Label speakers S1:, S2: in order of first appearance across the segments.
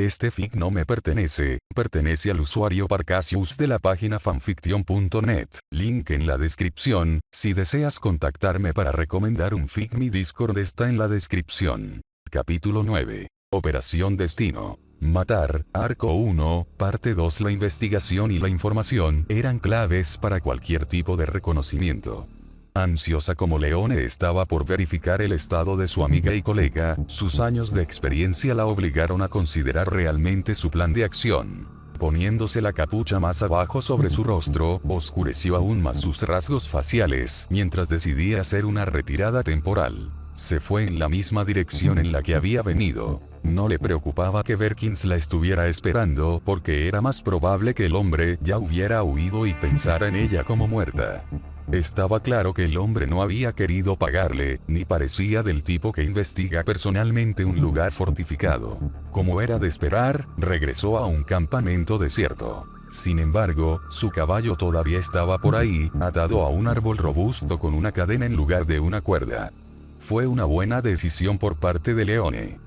S1: Este fic no me pertenece, pertenece al usuario Parcasius de la página fanfiction.net, link en la descripción. Si deseas contactarme para recomendar un fic, mi Discord está en la descripción. Capítulo 9. Operación Destino. Matar, Arco 1, Parte 2. La investigación y la información eran claves para cualquier tipo de reconocimiento. Ansiosa como Leone estaba por verificar el estado de su amiga y colega, sus años de experiencia la obligaron a considerar realmente su plan de acción. Poniéndose la capucha más abajo sobre su rostro, oscureció aún más sus rasgos faciales, mientras decidía hacer una retirada temporal. Se fue en la misma dirección en la que había venido. No le preocupaba que Verkins la estuviera esperando, porque era más probable que el hombre ya hubiera huido y pensara en ella como muerta. Estaba claro que el hombre no había querido pagarle, ni parecía del tipo que investiga personalmente un lugar fortificado. Como era de esperar, regresó a un campamento desierto. Sin embargo, su caballo todavía estaba por ahí, atado a un árbol robusto con una cadena en lugar de una cuerda. Fue una buena decisión por parte de Leone.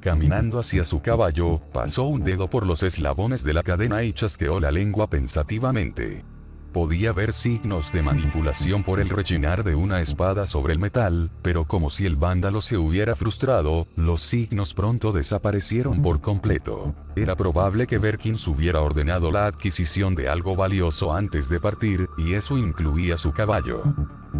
S1: Caminando hacia su caballo, pasó un dedo por los eslabones de la cadena y chasqueó la lengua pensativamente. Podía ver signos de manipulación por el rechinar de una espada sobre el metal, pero como si el vándalo se hubiera frustrado, los signos pronto desaparecieron por completo. Era probable que Verkins hubiera ordenado la adquisición de algo valioso antes de partir, y eso incluía su caballo.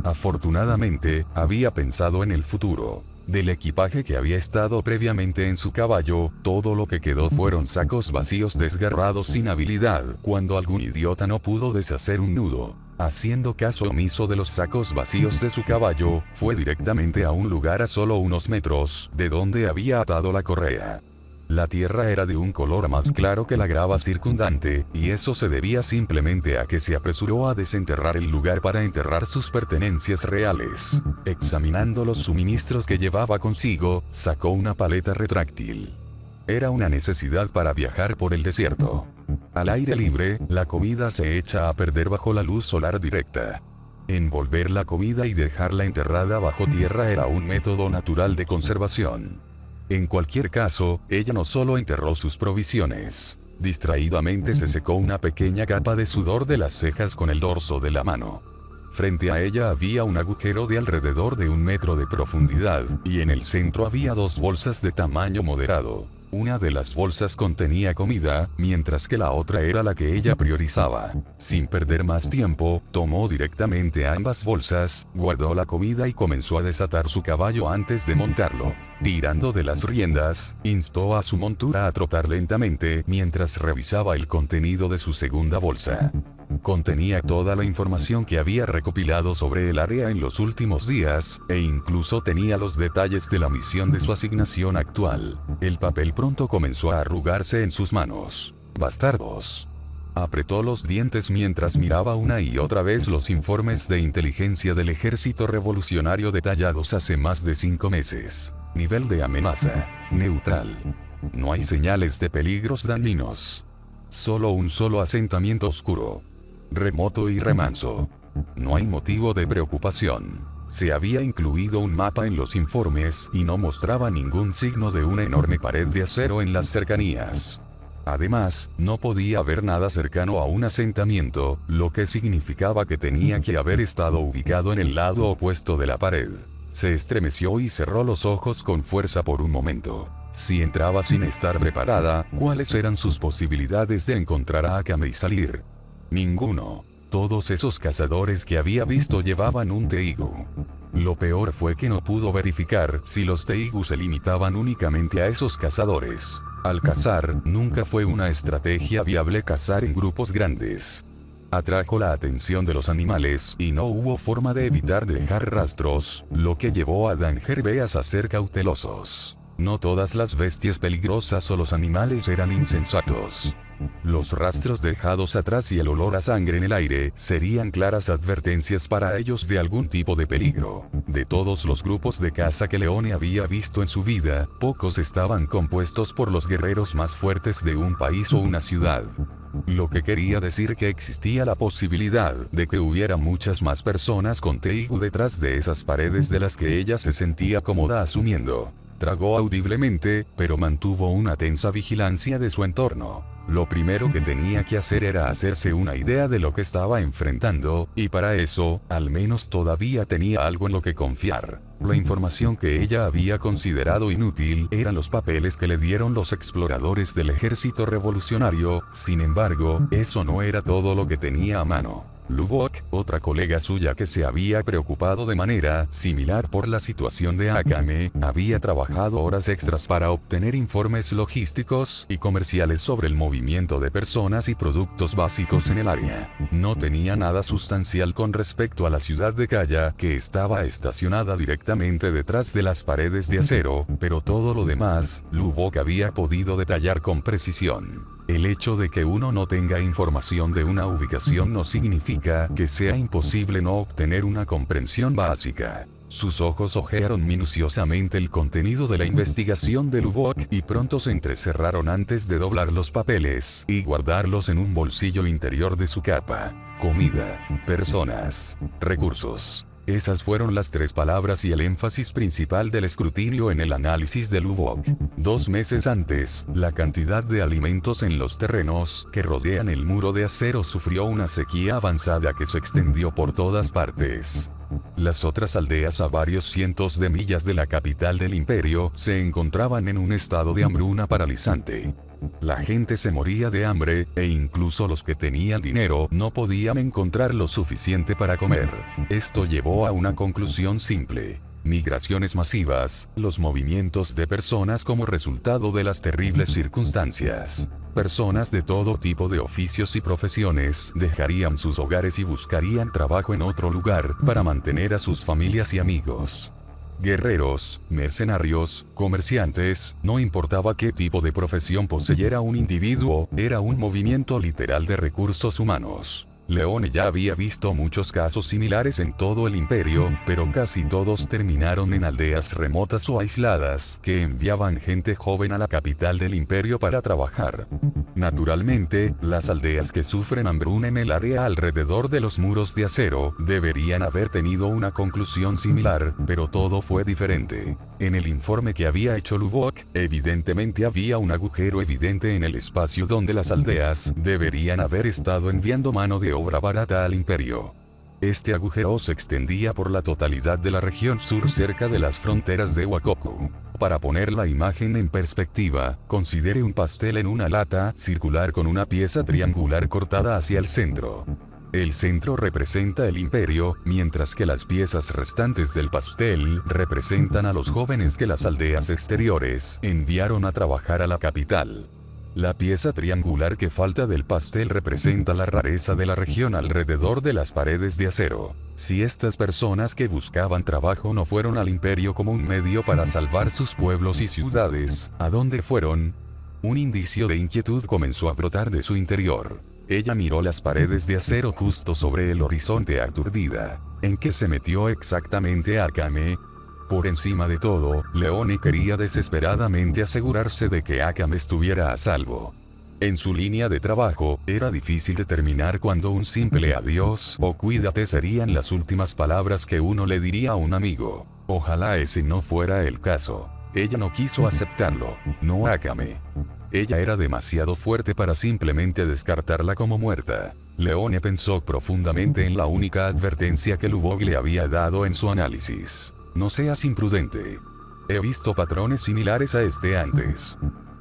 S1: Afortunadamente, había pensado en el futuro. Del equipaje que había estado previamente en su caballo, todo lo que quedó fueron sacos vacíos desgarrados sin habilidad, cuando algún idiota no pudo deshacer un nudo. Haciendo caso omiso de los sacos vacíos de su caballo, fue directamente a un lugar a solo unos metros, de donde había atado la correa. La tierra era de un color más claro que la grava circundante, y eso se debía simplemente a que se apresuró a desenterrar el lugar para enterrar sus pertenencias reales. Examinando los suministros que llevaba consigo, sacó una paleta retráctil. Era una necesidad para viajar por el desierto. Al aire libre, la comida se echa a perder bajo la luz solar directa. Envolver la comida y dejarla enterrada bajo tierra era un método natural de conservación. En cualquier caso, ella no solo enterró sus provisiones. Distraídamente se secó una pequeña capa de sudor de las cejas con el dorso de la mano. Frente a ella había un agujero de alrededor de 1 metro de profundidad, y en el centro había 2 bolsas de tamaño moderado. Una de las bolsas contenía comida, mientras que la otra era la que ella priorizaba. Sin perder más tiempo, tomó directamente ambas bolsas, guardó la comida y comenzó a desatar su caballo antes de montarlo. Tirando de las riendas, instó a su montura a trotar lentamente mientras revisaba el contenido de su segunda bolsa. Contenía toda la información que había recopilado sobre el área en los últimos días, e incluso tenía los detalles de la misión de su asignación actual. El papel pronto comenzó a arrugarse en sus manos. Bastardos. Apretó los dientes mientras miraba una y otra vez los informes de inteligencia del ejército revolucionario detallados hace más de 5 meses. Nivel de amenaza. Neutral. No hay señales de peligros dañinos. Solo un solo asentamiento oscuro. Remoto y remanso. No hay motivo de preocupación. Se había incluido un mapa en los informes y no mostraba ningún signo de una enorme pared de acero en las cercanías. Además, no podía haber nada cercano a un asentamiento, lo que significaba que tenía que haber estado ubicado en el lado opuesto de la pared. Se estremeció y cerró los ojos con fuerza por un momento. Si entraba sin estar preparada, ¿cuáles eran sus posibilidades de encontrar a Akame y salir? Ninguno. Todos esos cazadores que había visto llevaban un teigu. Lo peor fue que no pudo verificar si los teigu se limitaban únicamente a esos cazadores. Al cazar, nunca fue una estrategia viable cazar en grupos grandes. Atrajo la atención de los animales y no hubo forma de evitar dejar rastros, lo que llevó a Dangerbeas a ser cautelosos. No todas las bestias peligrosas o los animales eran insensatos. Los rastros dejados atrás y el olor a sangre en el aire serían claras advertencias para ellos de algún tipo de peligro. De todos los grupos de caza que Leone había visto en su vida, pocos estaban compuestos por los guerreros más fuertes de un país o una ciudad. Lo que quería decir que existía la posibilidad de que hubiera muchas más personas con teigu detrás de esas paredes de las que ella se sentía cómoda asumiendo. Tragó audiblemente, pero mantuvo una tensa vigilancia de su entorno. Lo primero que tenía que hacer era hacerse una idea de lo que estaba enfrentando, y para eso, al menos todavía tenía algo en lo que confiar. La información que ella había considerado inútil eran los papeles que le dieron los exploradores del ejército revolucionario. Sin embargo, eso no era todo lo que tenía a mano. Lubbock, otra colega suya que se había preocupado de manera similar por la situación de Akame, había trabajado horas extras para obtener informes logísticos y comerciales sobre el movimiento de personas y productos básicos en el área. No tenía nada sustancial con respecto a la ciudad de Kaya, que estaba estacionada directamente detrás de las paredes de acero, pero todo lo demás, Lubbock había podido detallar con precisión. El hecho de que uno no tenga información de una ubicación no significa que sea imposible no obtener una comprensión básica. Sus ojos hojearon minuciosamente el contenido de la investigación de Lubbock y pronto se entrecerraron antes de doblar los papeles y guardarlos en un bolsillo interior de su capa. Comida, personas, recursos. Esas fueron las tres palabras y el énfasis principal del escrutinio en el análisis de Lubbock. 2 meses antes, la cantidad de alimentos en los terrenos que rodean el muro de acero sufrió una sequía avanzada que se extendió por todas partes. Las otras aldeas a varios cientos de millas de la capital del imperio se encontraban en un estado de hambruna paralizante. La gente se moría de hambre, e incluso los que tenían dinero no podían encontrar lo suficiente para comer. Esto llevó a una conclusión simple. Migraciones masivas, los movimientos de personas como resultado de las terribles circunstancias. Personas de todo tipo de oficios y profesiones dejarían sus hogares y buscarían trabajo en otro lugar para mantener a sus familias y amigos. Guerreros, mercenarios, comerciantes, no importaba qué tipo de profesión poseyera un individuo, era un movimiento literal de recursos humanos. Leone ya había visto muchos casos similares en todo el imperio, pero casi todos terminaron en aldeas remotas o aisladas, que enviaban gente joven a la capital del imperio para trabajar. Naturalmente, las aldeas que sufren hambruna en el área alrededor de los muros de acero, deberían haber tenido una conclusión similar, pero todo fue diferente. En el informe que había hecho Lubbock, evidentemente había un agujero evidente en el espacio donde las aldeas deberían haber estado enviando mano de obra barata al imperio. Este agujero se extendía por la totalidad de la región sur cerca de las fronteras de Wakoku. Para poner la imagen en perspectiva, considere un pastel en una lata circular con una pieza triangular cortada hacia el centro. El centro representa el imperio, mientras que las piezas restantes del pastel representan a los jóvenes que las aldeas exteriores enviaron a trabajar a la capital. La pieza triangular que falta del pastel representa la rareza de la región alrededor de las paredes de acero. Si estas personas que buscaban trabajo no fueron al imperio como un medio para salvar sus pueblos y ciudades, ¿a dónde fueron? Un indicio de inquietud comenzó a brotar de su interior. Ella miró las paredes de acero justo sobre el horizonte aturdida. ¿En qué se metió exactamente Akame? Por encima de todo, Leone quería desesperadamente asegurarse de que Akame estuviera a salvo. En su línea de trabajo, era difícil determinar cuándo un simple adiós o cuídate serían las últimas palabras que uno le diría a un amigo. Ojalá ese no fuera el caso. Ella no quiso aceptarlo, no Akame. Ella era demasiado fuerte para simplemente descartarla como muerta. Leone pensó profundamente en la única advertencia que Lubbock le había dado en su análisis. No seas imprudente. He visto patrones similares a este antes.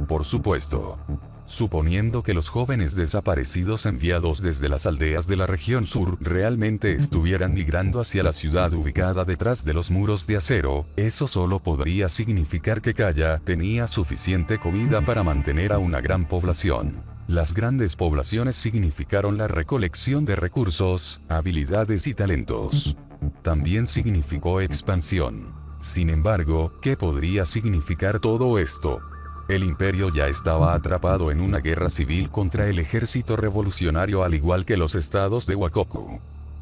S1: Por supuesto. Suponiendo que los jóvenes desaparecidos enviados desde las aldeas de la región sur realmente estuvieran migrando hacia la ciudad ubicada detrás de los muros de acero, eso solo podría significar que Kaya tenía suficiente comida para mantener a una gran población. Las grandes poblaciones significaron la recolección de recursos, habilidades y talentos. También significó expansión. Sin embargo, ¿qué podría significar todo esto? El imperio ya estaba atrapado en una guerra civil contra el ejército revolucionario al igual que los estados de Wakoku.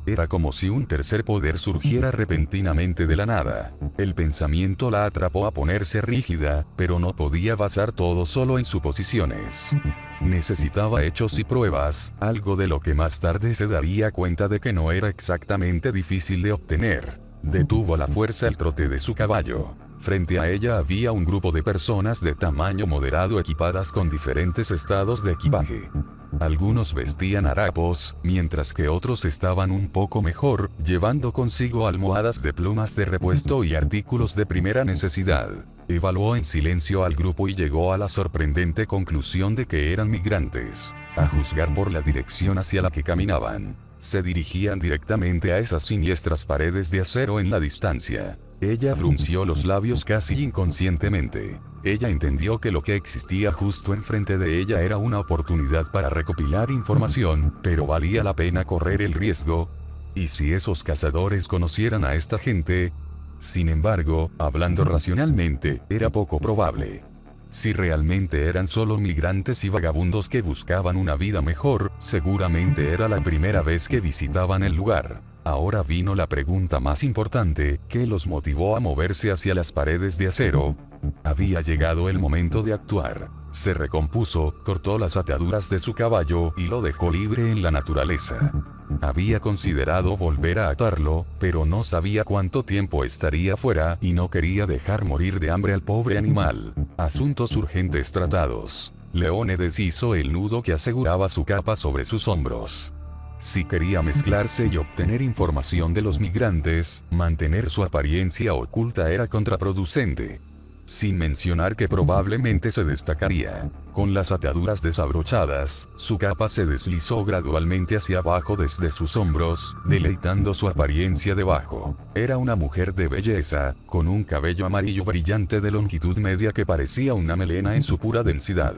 S1: Era como si un tercer poder surgiera repentinamente de la nada. El pensamiento la atrapó a ponerse rígida, pero no podía basar todo solo en suposiciones. Necesitaba hechos y pruebas, algo de lo que más tarde se daría cuenta de que no era exactamente difícil de obtener. Detuvo a la fuerza el trote de su caballo. Frente a ella había un grupo de personas de tamaño moderado equipadas con diferentes estados de equipaje. Algunos vestían harapos, mientras que otros estaban un poco mejor, llevando consigo almohadas de plumas de repuesto y artículos de primera necesidad. Evaluó en silencio al grupo y llegó a la sorprendente conclusión de que eran migrantes. A juzgar por la dirección hacia la que caminaban, se dirigían directamente a esas siniestras paredes de acero en la distancia. Ella frunció los labios casi inconscientemente. Ella entendió que lo que existía justo enfrente de ella era una oportunidad para recopilar información, pero valía la pena correr el riesgo. ¿Y si esos cazadores conocieran a esta gente? Sin embargo, hablando racionalmente, era poco probable. Si realmente eran solo migrantes y vagabundos que buscaban una vida mejor, seguramente era la primera vez que visitaban el lugar. Ahora vino la pregunta más importante: ¿qué los motivó a moverse hacia las paredes de acero? Había llegado el momento de actuar. Se recompuso, cortó las ataduras de su caballo y lo dejó libre en la naturaleza. Había considerado volver a atarlo, pero no sabía cuánto tiempo estaría fuera y no quería dejar morir de hambre al pobre animal. Asuntos urgentes tratados. Leone deshizo el nudo que aseguraba su capa sobre sus hombros. Si quería mezclarse y obtener información de los migrantes, mantener su apariencia oculta era contraproducente. Sin mencionar que probablemente se destacaría. Con las ataduras desabrochadas, su capa se deslizó gradualmente hacia abajo desde sus hombros, deleitando su apariencia debajo. Era una mujer de belleza, con un cabello amarillo brillante de longitud media que parecía una melena en su pura densidad.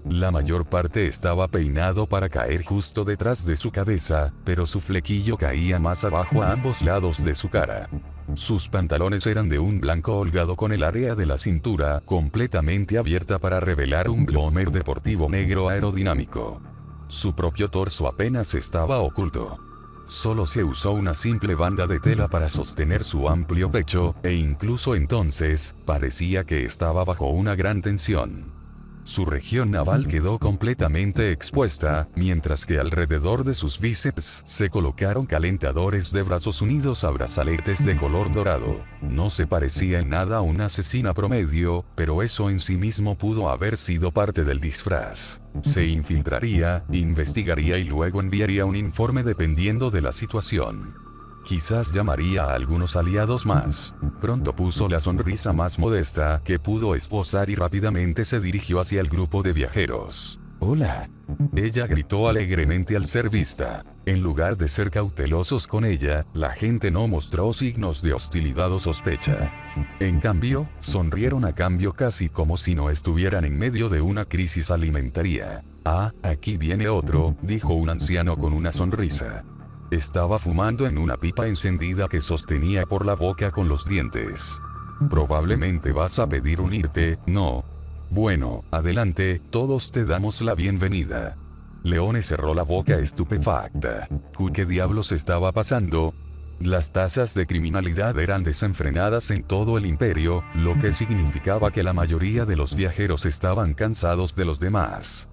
S1: La mayor parte estaba peinado para caer justo detrás de su cabeza, pero su flequillo caía más abajo a ambos lados de su cara. Sus pantalones eran de un blanco holgado con el área de la cintura completamente abierta para revelar un bloomer deportivo negro aerodinámico. Su propio torso apenas estaba oculto. Solo se usó una simple banda de tela para sostener su amplio pecho, e incluso entonces, parecía que estaba bajo una gran tensión. Su región naval quedó completamente expuesta, mientras que alrededor de sus bíceps se colocaron calentadores de brazos unidos a brazaletes de color dorado. No se parecía en nada a una asesina promedio, pero eso en sí mismo pudo haber sido parte del disfraz. Se infiltraría, investigaría y luego enviaría un informe dependiendo de la situación. Quizás llamaría a algunos aliados más. Pronto puso la sonrisa más modesta que pudo esbozar y rápidamente se dirigió hacia el grupo de viajeros. «Hola». Ella gritó alegremente al ser vista. En lugar de ser cautelosos con ella, la gente no mostró signos de hostilidad o sospecha. En cambio, sonrieron a cambio casi como si no estuvieran en medio de una crisis alimentaria. «Ah, aquí viene otro», dijo un anciano con una sonrisa. Estaba fumando en una pipa encendida que sostenía por la boca con los dientes. «Probablemente vas a pedir unirte, ¿no? Bueno, adelante, todos te damos la bienvenida». Leone cerró la boca estupefacta. ¿Qué diablos estaba pasando? Las tasas de criminalidad eran desenfrenadas en todo el imperio, lo que significaba que la mayoría de los viajeros estaban cansados de los demás.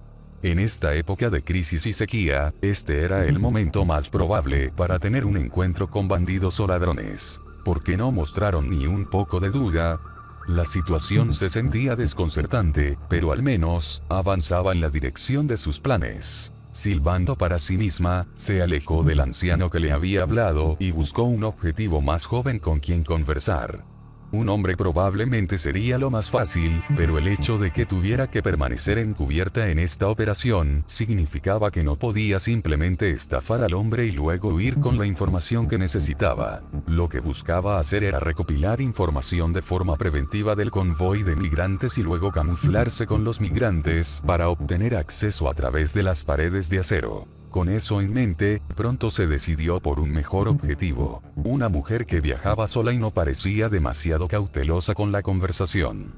S1: En esta época de crisis y sequía, este era el momento más probable para tener un encuentro con bandidos o ladrones. ¿Por qué no mostraron ni un poco de duda? La situación se sentía desconcertante, pero al menos, avanzaba en la dirección de sus planes. Silbando para sí misma, se alejó del anciano que le había hablado y buscó un objetivo más joven con quien conversar. Un hombre probablemente sería lo más fácil, pero el hecho de que tuviera que permanecer encubierta en esta operación, significaba que no podía simplemente estafar al hombre y luego huir con la información que necesitaba. Lo que buscaba hacer era recopilar información de forma preventiva del convoy de migrantes y luego camuflarse con los migrantes para obtener acceso a través de las paredes de acero. Con eso en mente, pronto se decidió por un mejor objetivo. Una mujer que viajaba sola y no parecía demasiado cautelosa con la conversación.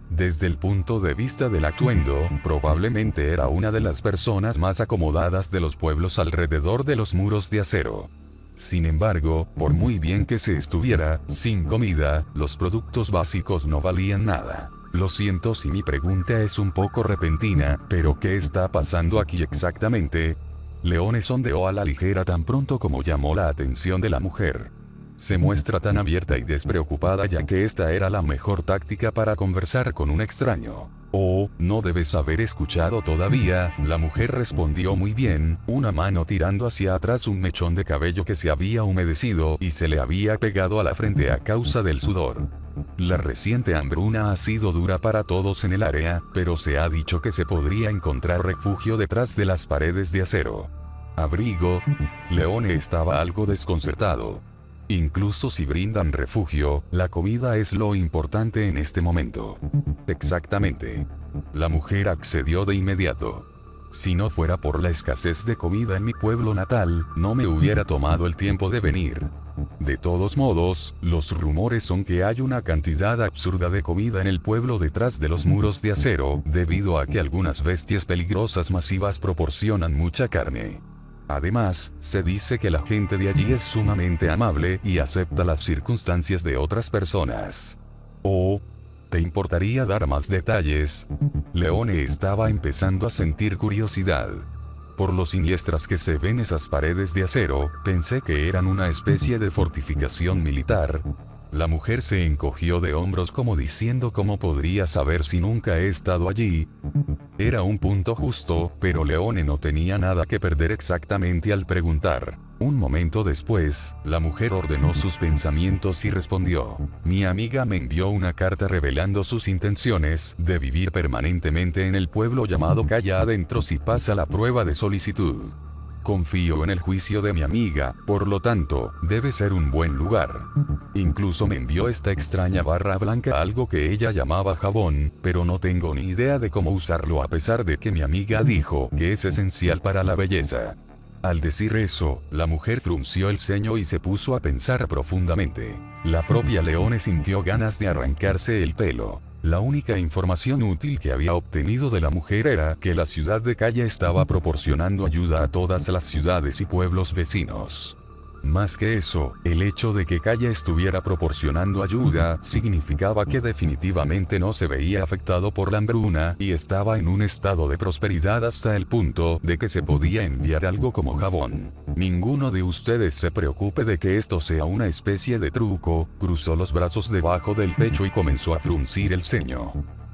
S1: Desde el punto de vista del atuendo, probablemente era una de las personas más acomodadas de los pueblos alrededor de los muros de acero. Sin embargo, por muy bien que se estuviera, sin comida, los productos básicos no valían nada. Lo siento si mi pregunta es un poco repentina, pero ¿qué está pasando aquí exactamente? Leone sondeó a la ligera tan pronto como llamó la atención de la mujer. se muestra tan abierta y despreocupada, ya que esta era la mejor táctica para conversar con un extraño. Oh, no debes haber escuchado todavía, la mujer respondió muy bien, una mano tirando hacia atrás un mechón de cabello que se había humedecido y se le había pegado a la frente a causa del sudor. La reciente hambruna ha sido dura para todos en el área, pero se ha dicho que se podría encontrar refugio detrás de las paredes de acero. ¿Abrigo? Leone estaba algo desconcertado. Incluso si brindan refugio, la comida es lo importante en este momento. Exactamente. La mujer accedió de inmediato. Si no fuera por la escasez de comida en mi pueblo natal, no me hubiera tomado el tiempo de venir. De todos modos, los rumores son que hay una cantidad absurda de comida en el pueblo detrás de los muros de acero, debido a que algunas bestias peligrosas masivas proporcionan mucha carne. Además, se dice que la gente de allí es sumamente amable y acepta las circunstancias de otras personas. ¿O te importaría dar más detalles? Leone estaba empezando a sentir curiosidad. Por lo siniestras que se ven esas paredes de acero, pensé que eran una especie de fortificación militar. La mujer se encogió de hombros como diciendo, ¿cómo podría saber si nunca he estado allí? Era un punto justo, pero Leone no tenía nada que perder exactamente al preguntar. Un momento después, la mujer ordenó sus pensamientos y respondió: mi amiga me envió una carta revelando sus intenciones de vivir permanentemente en el pueblo llamado Calle Adentro si pasa la prueba de solicitud. Confío en el juicio de mi amiga, por lo tanto, debe ser un buen lugar. Incluso me envió esta extraña barra blanca, algo que ella llamaba jabón, pero no tengo ni idea de cómo usarlo a pesar de que mi amiga dijo que es esencial para la belleza. Al decir eso, la mujer frunció el ceño y se puso a pensar profundamente. La propia Leone sintió ganas de arrancarse el pelo. La única información útil que había obtenido de la mujer era que la ciudad de Calle estaba proporcionando ayuda a todas las ciudades y pueblos vecinos. Más que eso, el hecho de que Calle estuviera proporcionando ayuda significaba que definitivamente no se veía afectado por la hambruna y estaba en un estado de prosperidad hasta el punto de que se podía enviar algo como jabón. Ninguno de ustedes se preocupe de que esto sea una especie de truco, cruzó los brazos debajo del pecho y comenzó a fruncir el ceño.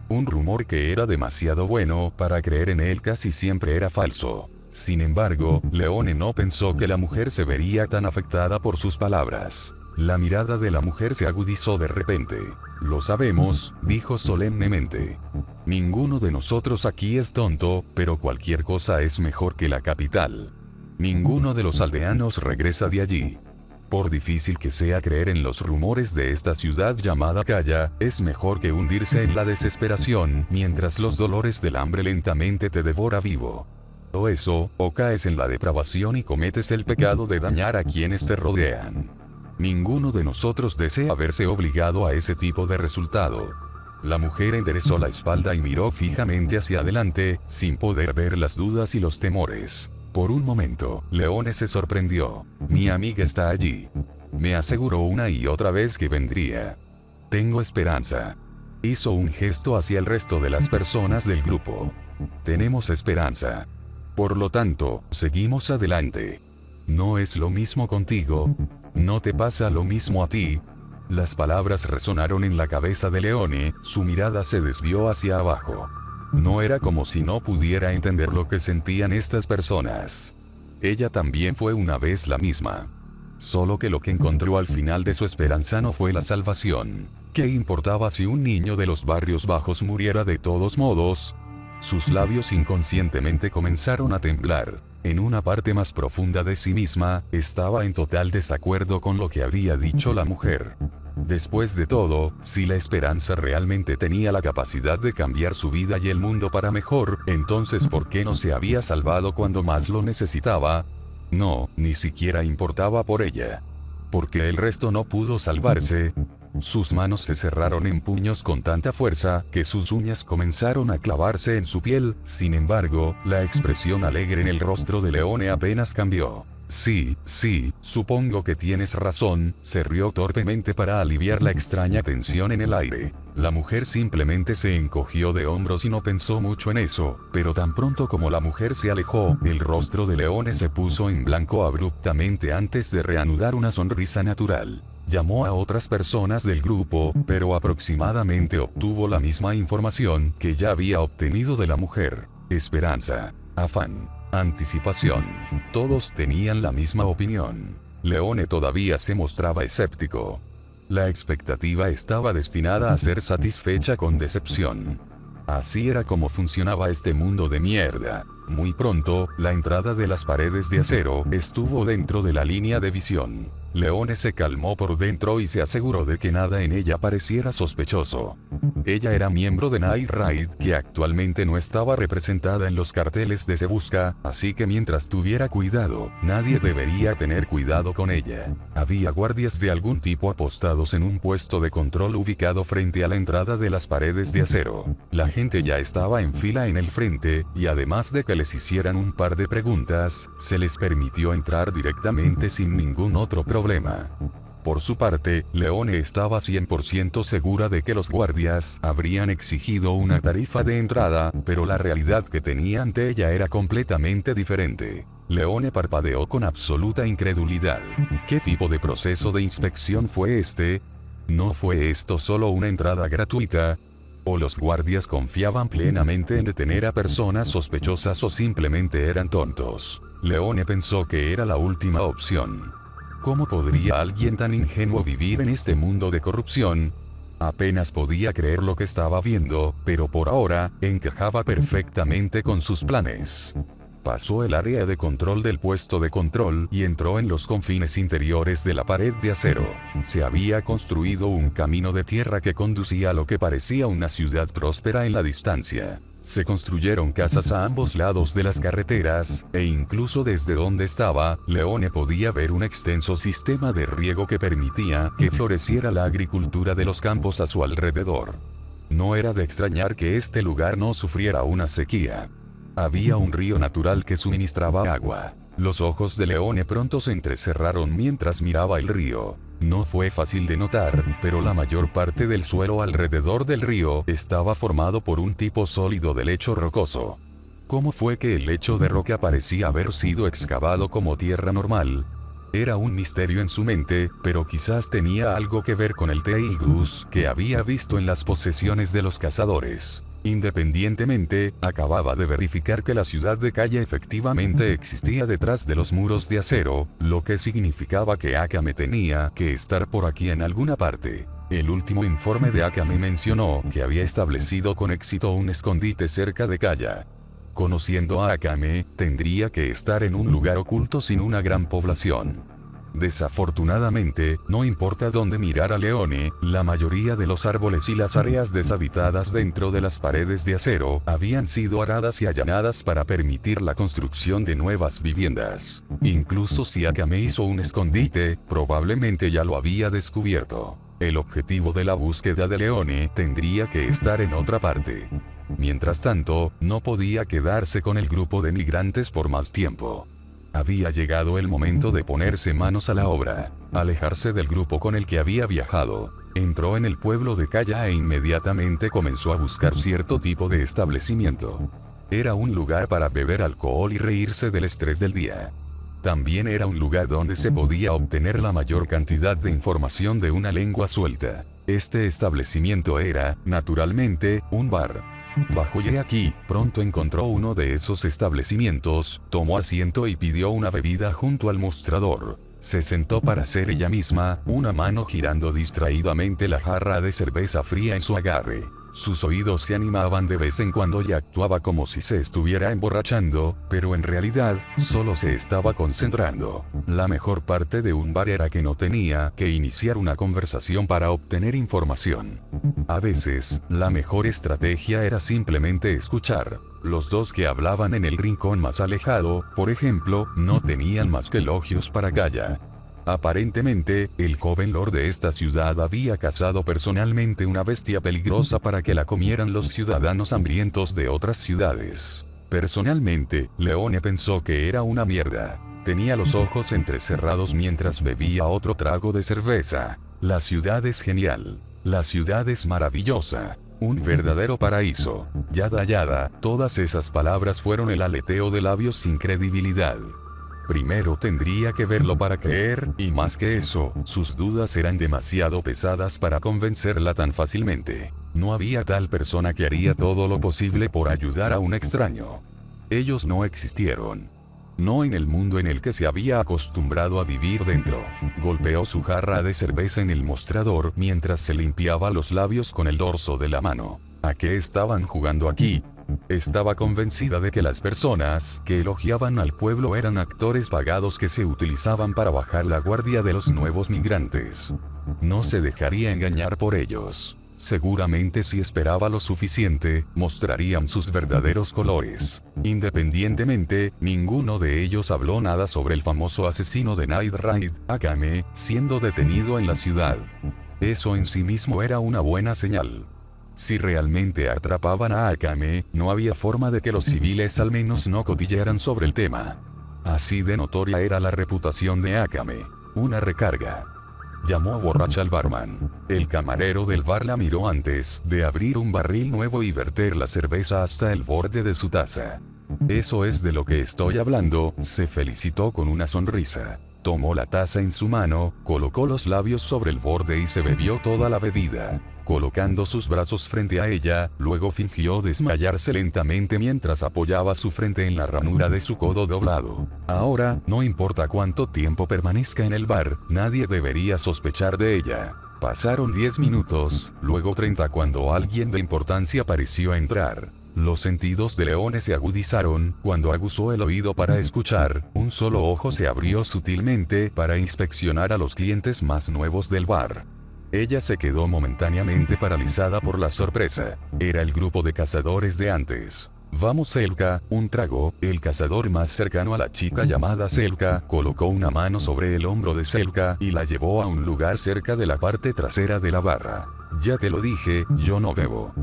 S1: Un rumor que era demasiado bueno para creer en él casi siempre era falso. Sin embargo, Leone no pensó que la mujer se vería tan afectada por sus palabras. La mirada de la mujer se agudizó de repente. Lo sabemos, dijo solemnemente. Ninguno de nosotros aquí es tonto, pero cualquier cosa es mejor que la capital. Ninguno de los aldeanos regresa de allí. Por difícil que sea creer en los rumores de esta ciudad llamada Calla, es mejor que hundirse en la desesperación mientras los dolores del hambre lentamente te devora vivo. O eso, o caes en la depravación y cometes el pecado de dañar a quienes te rodean. Ninguno de nosotros desea verse obligado a ese tipo de resultado. La mujer enderezó la espalda y miró fijamente hacia adelante, sin poder ver las dudas y los temores. Por un momento, Leone se sorprendió. Mi amiga está allí. Me aseguró una y otra vez que vendría. Tengo esperanza. Hizo un gesto hacia el resto de las personas del grupo. Tenemos esperanza. Por lo tanto, seguimos adelante. ¿No es lo mismo contigo? ¿No te pasa lo mismo a ti? Las palabras resonaron en la cabeza de Leone, su mirada se desvió hacia abajo. No era como si no pudiera entender lo que sentían estas personas. Ella también fue una vez la misma. Solo que lo que encontró al final de su esperanza no fue la salvación. ¿Qué importaba si un niño de los barrios bajos muriera de todos modos? Sus labios inconscientemente comenzaron a temblar. En una parte más profunda de sí misma, estaba en total desacuerdo con lo que había dicho la mujer. Después de todo, si la esperanza realmente tenía la capacidad de cambiar su vida y el mundo para mejor, entonces ¿por qué no se había salvado cuando más lo necesitaba? No, ni siquiera importaba por ella. Porque el resto no pudo salvarse. Sus manos se cerraron en puños con tanta fuerza que sus uñas comenzaron a clavarse en su piel. Sin embargo, la expresión alegre en el rostro de Leone apenas cambió. Sí, supongo que tienes razón, se rió torpemente para aliviar la extraña tensión en el aire. La mujer simplemente se encogió de hombros y no pensó mucho en eso, pero tan pronto como la mujer se alejó, el rostro de Leone se puso en blanco abruptamente antes de reanudar una sonrisa natural. Llamó a otras personas del grupo, pero aproximadamente obtuvo la misma información que ya había obtenido de la mujer. Esperanza, afán, anticipación. Todos tenían la misma opinión. Leone todavía se mostraba escéptico. La expectativa estaba destinada a ser satisfecha con decepción. Así era como funcionaba este mundo de mierda. Muy pronto, la entrada de las paredes de acero estuvo dentro de la línea de visión. Leone se calmó por dentro y se aseguró de que nada en ella pareciera sospechoso. Ella era miembro de Night Raid, que actualmente no estaba representada en los carteles de Se Busca, así que mientras tuviera cuidado, nadie debería tener cuidado con ella. Había guardias de algún tipo apostados en un puesto de control ubicado frente a la entrada de las paredes de acero. La gente ya estaba en fila en el frente, y además de que les hicieran un par de preguntas, se les permitió entrar directamente sin ningún otro problema. Por su parte, Leone estaba 100% segura de que los guardias habrían exigido una tarifa de entrada, pero la realidad que tenía ante ella era completamente diferente. Leone parpadeó con absoluta incredulidad. ¿Qué tipo de proceso de inspección fue este? ¿No fue esto solo una entrada gratuita? ¿O los guardias confiaban plenamente en detener a personas sospechosas o simplemente eran tontos? Leone pensó que era la última opción. ¿Cómo podría alguien tan ingenuo vivir en este mundo de corrupción? Apenas podía creer lo que estaba viendo, pero por ahora, encajaba perfectamente con sus planes. Pasó el área de control del puesto de control y entró en los confines interiores de la pared de acero. Se había construido un camino de tierra que conducía a lo que parecía una ciudad próspera en la distancia. Se construyeron casas a ambos lados de las carreteras, e incluso desde donde estaba, Leone podía ver un extenso sistema de riego que permitía que floreciera la agricultura de los campos a su alrededor. No era de extrañar que este lugar no sufriera una sequía. Había un río natural que suministraba agua. Los ojos de Leone pronto se entrecerraron mientras miraba el río. No fue fácil de notar, pero la mayor parte del suelo alrededor del río estaba formado por un tipo sólido de lecho rocoso. ¿Cómo fue que el lecho de roca parecía haber sido excavado como tierra normal? Era un misterio en su mente, pero quizás tenía algo que ver con el Teigus que había visto en las posesiones de los cazadores. Independientemente, acababa de verificar que la ciudad de Calle efectivamente existía detrás de los muros de acero, lo que significaba que Akame tenía que estar por aquí en alguna parte. El último informe de Akame mencionó que había establecido con éxito un escondite cerca de Calle. Conociendo a Akame, tendría que estar en un lugar oculto sin una gran población. Desafortunadamente, no importa dónde mirar a Leone, la mayoría de los árboles y las áreas deshabitadas dentro de las paredes de acero habían sido aradas y allanadas para permitir la construcción de nuevas viviendas. Incluso si Akame hizo un escondite, probablemente ya lo había descubierto. El objetivo de la búsqueda de Leone tendría que estar en otra parte. Mientras tanto, no podía quedarse con el grupo de migrantes por más tiempo. Había llegado el momento de ponerse manos a la obra, alejarse del grupo con el que había viajado. Entró en el pueblo de Calla e inmediatamente comenzó a buscar cierto tipo de establecimiento. Era un lugar para beber alcohol y reírse del estrés del día. También era un lugar donde se podía obtener la mayor cantidad de información de una lengua suelta. Este establecimiento era, naturalmente, un bar. Bajo y aquí, pronto encontró uno de esos establecimientos, tomó asiento y pidió una bebida junto al mostrador. Se sentó para ser ella misma, una mano girando distraídamente la jarra de cerveza fría en su agarre. Sus oídos se animaban de vez en cuando y actuaba como si se estuviera emborrachando, pero en realidad, solo se estaba concentrando. La mejor parte de un bar era que no tenía que iniciar una conversación para obtener información. A veces, la mejor estrategia era simplemente escuchar. Los dos que hablaban en el rincón más alejado, por ejemplo, no tenían más que elogios para Calla. Aparentemente, el joven lord de esta ciudad había cazado personalmente una bestia peligrosa para que la comieran los ciudadanos hambrientos de otras ciudades. Personalmente, Leone pensó que era una mierda. Tenía los ojos entrecerrados mientras bebía otro trago de cerveza. La ciudad es genial. La ciudad es maravillosa. Un verdadero paraíso. Yada yada, todas esas palabras fueron el aleteo de labios sin credibilidad. Primero tendría que verlo para creer, y más que eso, sus dudas eran demasiado pesadas para convencerla tan fácilmente. No había tal persona que haría todo lo posible por ayudar a un extraño. Ellos no existieron. No en el mundo en el que se había acostumbrado a vivir dentro. Golpeó su jarra de cerveza en el mostrador mientras se limpiaba los labios con el dorso de la mano. ¿A qué estaban jugando aquí? Estaba convencida de que las personas que elogiaban al pueblo eran actores pagados que se utilizaban para bajar la guardia de los nuevos migrantes. No se dejaría engañar por ellos. Seguramente si esperaba lo suficiente, mostrarían sus verdaderos colores. Independientemente, ninguno de ellos habló nada sobre el famoso asesino de Night Raid, Akame, siendo detenido en la ciudad. Eso en sí mismo era una buena señal. Si realmente atrapaban a Akame, no había forma de que los civiles al menos no cotillaran sobre el tema. Así de notoria era la reputación de Akame. Una recarga. Llamó borracha al barman. El camarero del bar la miró antes de abrir un barril nuevo y verter la cerveza hasta el borde de su taza. Eso es de lo que estoy hablando, se felicitó con una sonrisa. Tomó la taza en su mano, colocó los labios sobre el borde y se bebió toda la bebida. Colocando sus brazos frente a ella, luego fingió desmayarse lentamente mientras apoyaba su frente en la ranura de su codo doblado. Ahora, no importa cuánto tiempo permanezca en el bar, nadie debería sospechar de ella. Pasaron 10 minutos, luego 30 cuando alguien de importancia pareció entrar. Los sentidos de Leone se agudizaron, cuando aguzó el oído para escuchar, un solo ojo se abrió sutilmente para inspeccionar a los clientes más nuevos del bar. Ella se quedó momentáneamente paralizada por la sorpresa. Era el grupo de cazadores de antes. Vamos Selka, un trago. El cazador más cercano a la chica llamada Selka colocó una mano sobre el hombro de Selka y la llevó a un lugar cerca de la parte trasera de la barra. Ya te lo dije, yo no bebo.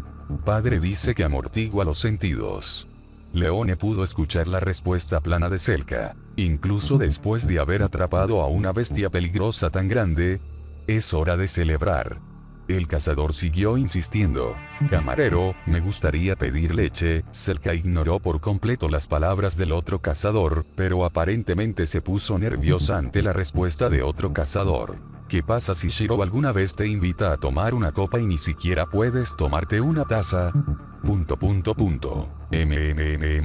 S1: Padre dice que amortigua los sentidos. Leone pudo escuchar la respuesta plana de Selka. Incluso después de haber atrapado a una bestia peligrosa tan grande, es hora de celebrar. El cazador siguió insistiendo. Camarero, me gustaría pedir leche. Selka ignoró por completo las palabras del otro cazador, pero aparentemente se puso nerviosa ante la respuesta de otro cazador. ¿Qué pasa si Shiro alguna vez te invita a tomar una copa y ni siquiera puedes tomarte una taza?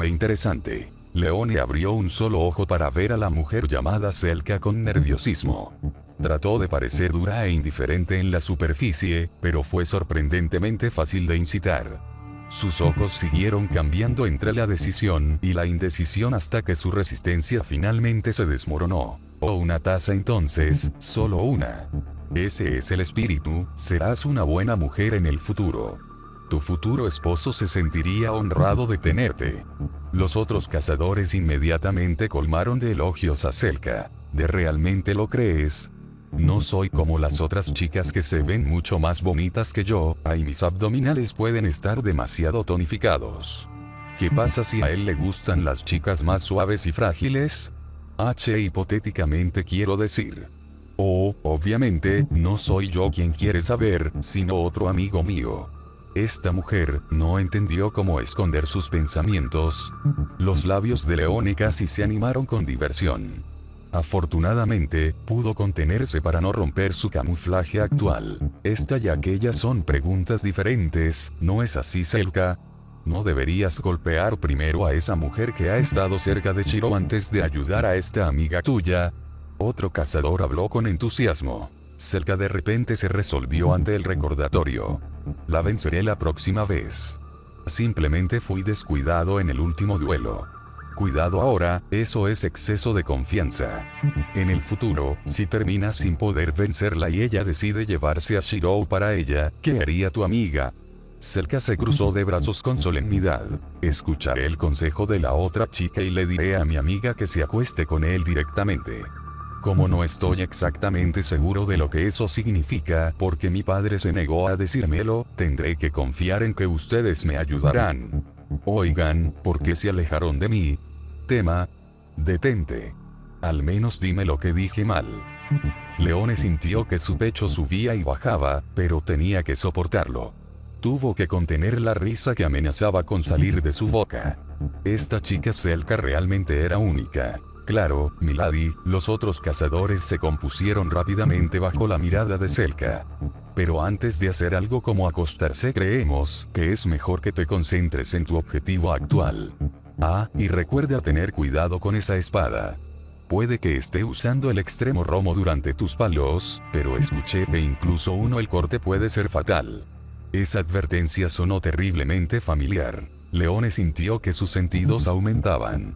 S1: Interesante. Leone abrió un solo ojo para ver a la mujer llamada Selka con nerviosismo. Trató de parecer dura e indiferente en la superficie, pero fue sorprendentemente fácil de incitar. Sus ojos siguieron cambiando entre la decisión y la indecisión hasta que su resistencia finalmente se desmoronó. O una taza entonces, solo una. Ese es el espíritu, serás una buena mujer en el futuro. Tu futuro esposo se sentiría honrado de tenerte. Los otros cazadores inmediatamente colmaron de elogios a Selka. ¿De realmente lo crees? No soy como las otras chicas que se ven mucho más bonitas que yo, y mis abdominales pueden estar demasiado tonificados. ¿Qué pasa si a él le gustan las chicas más suaves y frágiles? Hipotéticamente quiero decir. Obviamente, no soy yo quien quiere saber, sino otro amigo mío. Esta mujer no entendió cómo esconder sus pensamientos. Los labios de Leone casi se animaron con diversión. Afortunadamente, pudo contenerse para no romper su camuflaje actual. Esta y aquella son preguntas diferentes, ¿no es así, Selka? ¿No deberías golpear primero a esa mujer que ha estado cerca de Shiro antes de ayudar a esta amiga tuya? Otro cazador habló con entusiasmo. Selka de repente se resolvió ante el recordatorio. La venceré la próxima vez. Simplemente fui descuidado en el último duelo. Cuidado ahora, eso es exceso de confianza. En el futuro, si terminas sin poder vencerla y ella decide llevarse a Shiro para ella, ¿qué haría tu amiga? Selka se cruzó de brazos con solemnidad. Escucharé el consejo de la otra chica y le diré a mi amiga que se acueste con él directamente. Como no estoy exactamente seguro de lo que eso significa, porque mi padre se negó a decírmelo, tendré que confiar en que ustedes me ayudarán. Oigan, ¿por qué se alejaron de mí? Tema. Detente. Al menos dime lo que dije mal. Leone sintió que su pecho subía y bajaba, pero tenía que soportarlo. Tuvo que contener la risa que amenazaba con salir de su boca. Esta chica Selka realmente era única. Claro, milady, los otros cazadores se compusieron rápidamente bajo la mirada de Selka. Pero antes de hacer algo como acostarse, creemos que es mejor que te concentres en tu objetivo actual. Ah, y recuerda tener cuidado con esa espada. Puede que esté usando el extremo romo durante tus palos, pero escuché que incluso el corte puede ser fatal. Esa advertencia sonó terriblemente familiar. Leone sintió que sus sentidos aumentaban.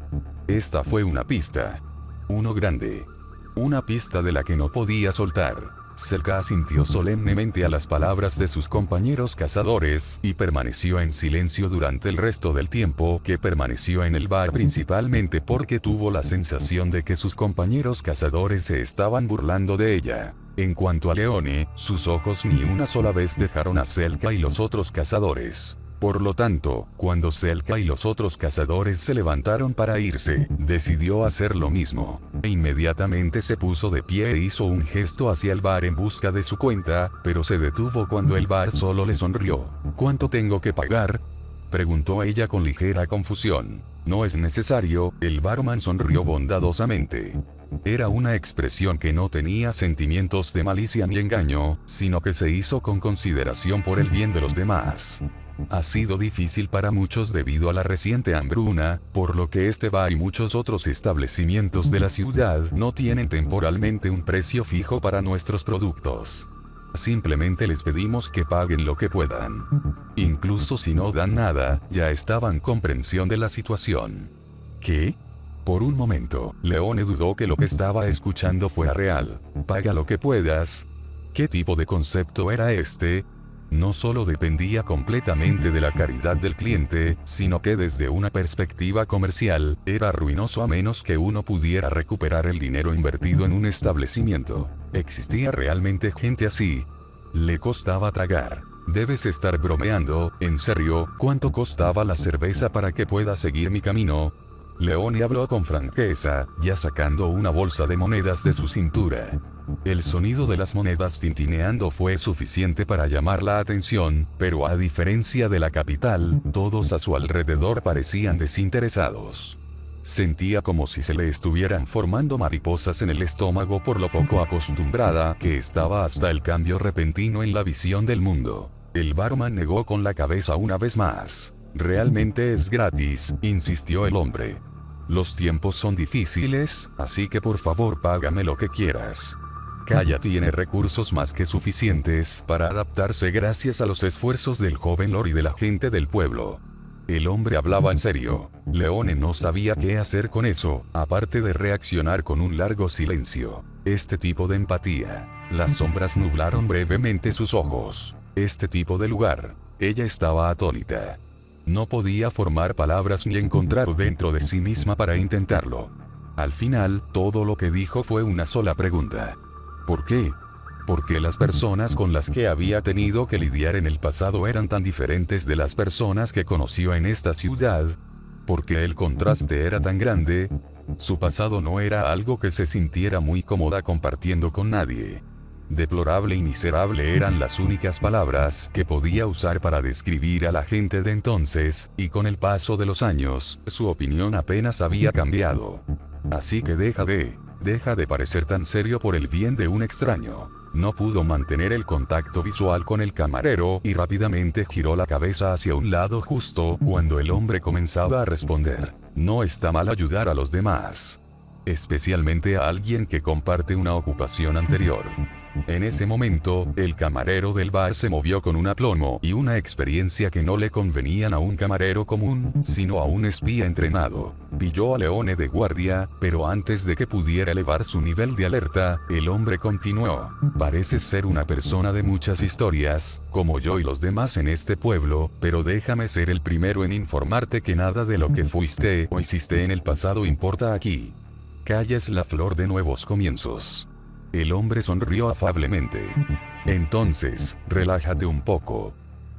S1: Esta fue una pista. Uno grande. Una pista de la que no podía soltar. Selka asintió solemnemente a las palabras de sus compañeros cazadores, y permaneció en silencio durante el resto del tiempo que permaneció en el bar, principalmente porque tuvo la sensación de que sus compañeros cazadores se estaban burlando de ella. En cuanto a Leone, sus ojos ni una sola vez dejaron a Selka y los otros cazadores. Por lo tanto, cuando Selka y los otros cazadores se levantaron para irse, decidió hacer lo mismo. E inmediatamente se puso de pie e hizo un gesto hacia el bar en busca de su cuenta, pero se detuvo cuando el bar solo le sonrió. ¿Cuánto tengo que pagar?, preguntó ella con ligera confusión. No es necesario, el barman sonrió bondadosamente. Era una expresión que no tenía sentimientos de malicia ni engaño, sino que se hizo con consideración por el bien de los demás. Ha sido difícil para muchos debido a la reciente hambruna, por lo que este bar y muchos otros establecimientos de la ciudad no tienen temporalmente un precio fijo para nuestros productos. Simplemente les pedimos que paguen lo que puedan. Incluso si no dan nada, ya estaban comprensión de la situación. ¿Qué? Por un momento, Leone dudó que lo que estaba escuchando fuera real. Paga lo que puedas. ¿Qué tipo de concepto era este? No solo dependía completamente de la caridad del cliente, sino que desde una perspectiva comercial, era ruinoso a menos que uno pudiera recuperar el dinero invertido en un establecimiento. ¿Existía realmente gente así? Le costaba tragar. Debes estar bromeando, ¿en serio? ¿Cuánto costaba la cerveza para que pueda seguir mi camino? Leone habló con franqueza, ya sacando una bolsa de monedas de su cintura. El sonido de las monedas tintineando fue suficiente para llamar la atención, pero a diferencia de la capital, todos a su alrededor parecían desinteresados. Sentía como si se le estuvieran formando mariposas en el estómago por lo poco acostumbrada que estaba hasta el cambio repentino en la visión del mundo. El barman negó con la cabeza una vez más. Realmente es gratis, insistió el hombre. Los tiempos son difíciles, así que por favor págame lo que quieras. Kaya tiene recursos más que suficientes para adaptarse gracias a los esfuerzos del joven lord y de la gente del pueblo. El hombre hablaba en serio. Leone no sabía qué hacer con eso, aparte de reaccionar con un largo silencio. Este tipo de empatía. Las sombras nublaron brevemente sus ojos. Este tipo de lugar. Ella estaba atónita. No podía formar palabras ni encontrar dentro de sí misma para intentarlo. Al final, todo lo que dijo fue una sola pregunta. ¿Por qué? ¿Por qué las personas con las que había tenido que lidiar en el pasado eran tan diferentes de las personas que conoció en esta ciudad? ¿Por qué el contraste era tan grande? Su pasado no era algo que se sintiera muy cómoda compartiendo con nadie. Deplorable y miserable eran las únicas palabras que podía usar para describir a la gente de entonces, y con el paso de los años, su opinión apenas había cambiado. Así que deja de parecer tan serio por el bien de un extraño. No pudo mantener el contacto visual con el camarero y rápidamente giró la cabeza hacia un lado justo cuando el hombre comenzaba a responder. No está mal ayudar a los demás. Especialmente a alguien que comparte una ocupación anterior. En ese momento, el camarero del bar se movió con un aplomo y una experiencia que no le convenían a un camarero común, sino a un espía entrenado. Pilló a Leone de guardia, pero antes de que pudiera elevar su nivel de alerta, el hombre continuó. Pareces ser una persona de muchas historias, como yo y los demás en este pueblo, pero déjame ser el primero en informarte que nada de lo que fuiste o hiciste en el pasado importa aquí. Kaya es la flor de nuevos comienzos. El hombre sonrió afablemente. Entonces, relájate un poco.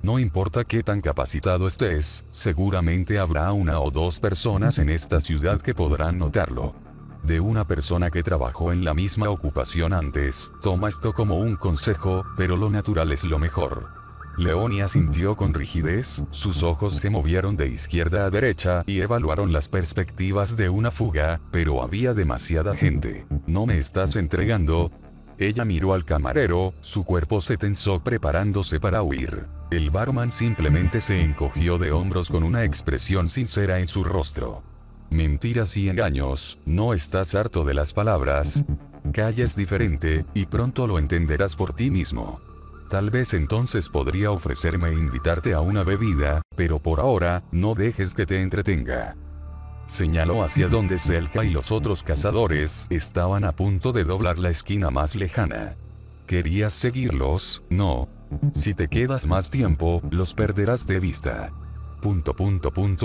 S1: No importa qué tan capacitado estés, seguramente habrá una o dos personas en esta ciudad que podrán notarlo. De una persona que trabajó en la misma ocupación antes, toma esto como un consejo, pero lo natural es lo mejor. Leonie asintió con rigidez, sus ojos se movieron de izquierda a derecha y evaluaron las perspectivas de una fuga, pero había demasiada gente. ¿No me estás entregando? Ella miró al camarero, su cuerpo se tensó preparándose para huir. El barman simplemente se encogió de hombros con una expresión sincera en su rostro. Mentiras y engaños, ¿no estás harto de las palabras? Calla es diferente, y pronto lo entenderás por ti mismo. Tal vez entonces podría ofrecerme invitarte a una bebida, pero por ahora, no dejes que te entretenga. Señaló hacia donde Selka y los otros cazadores estaban a punto de doblar la esquina más lejana. ¿Querías seguirlos? No. Si te quedas más tiempo, los perderás de vista.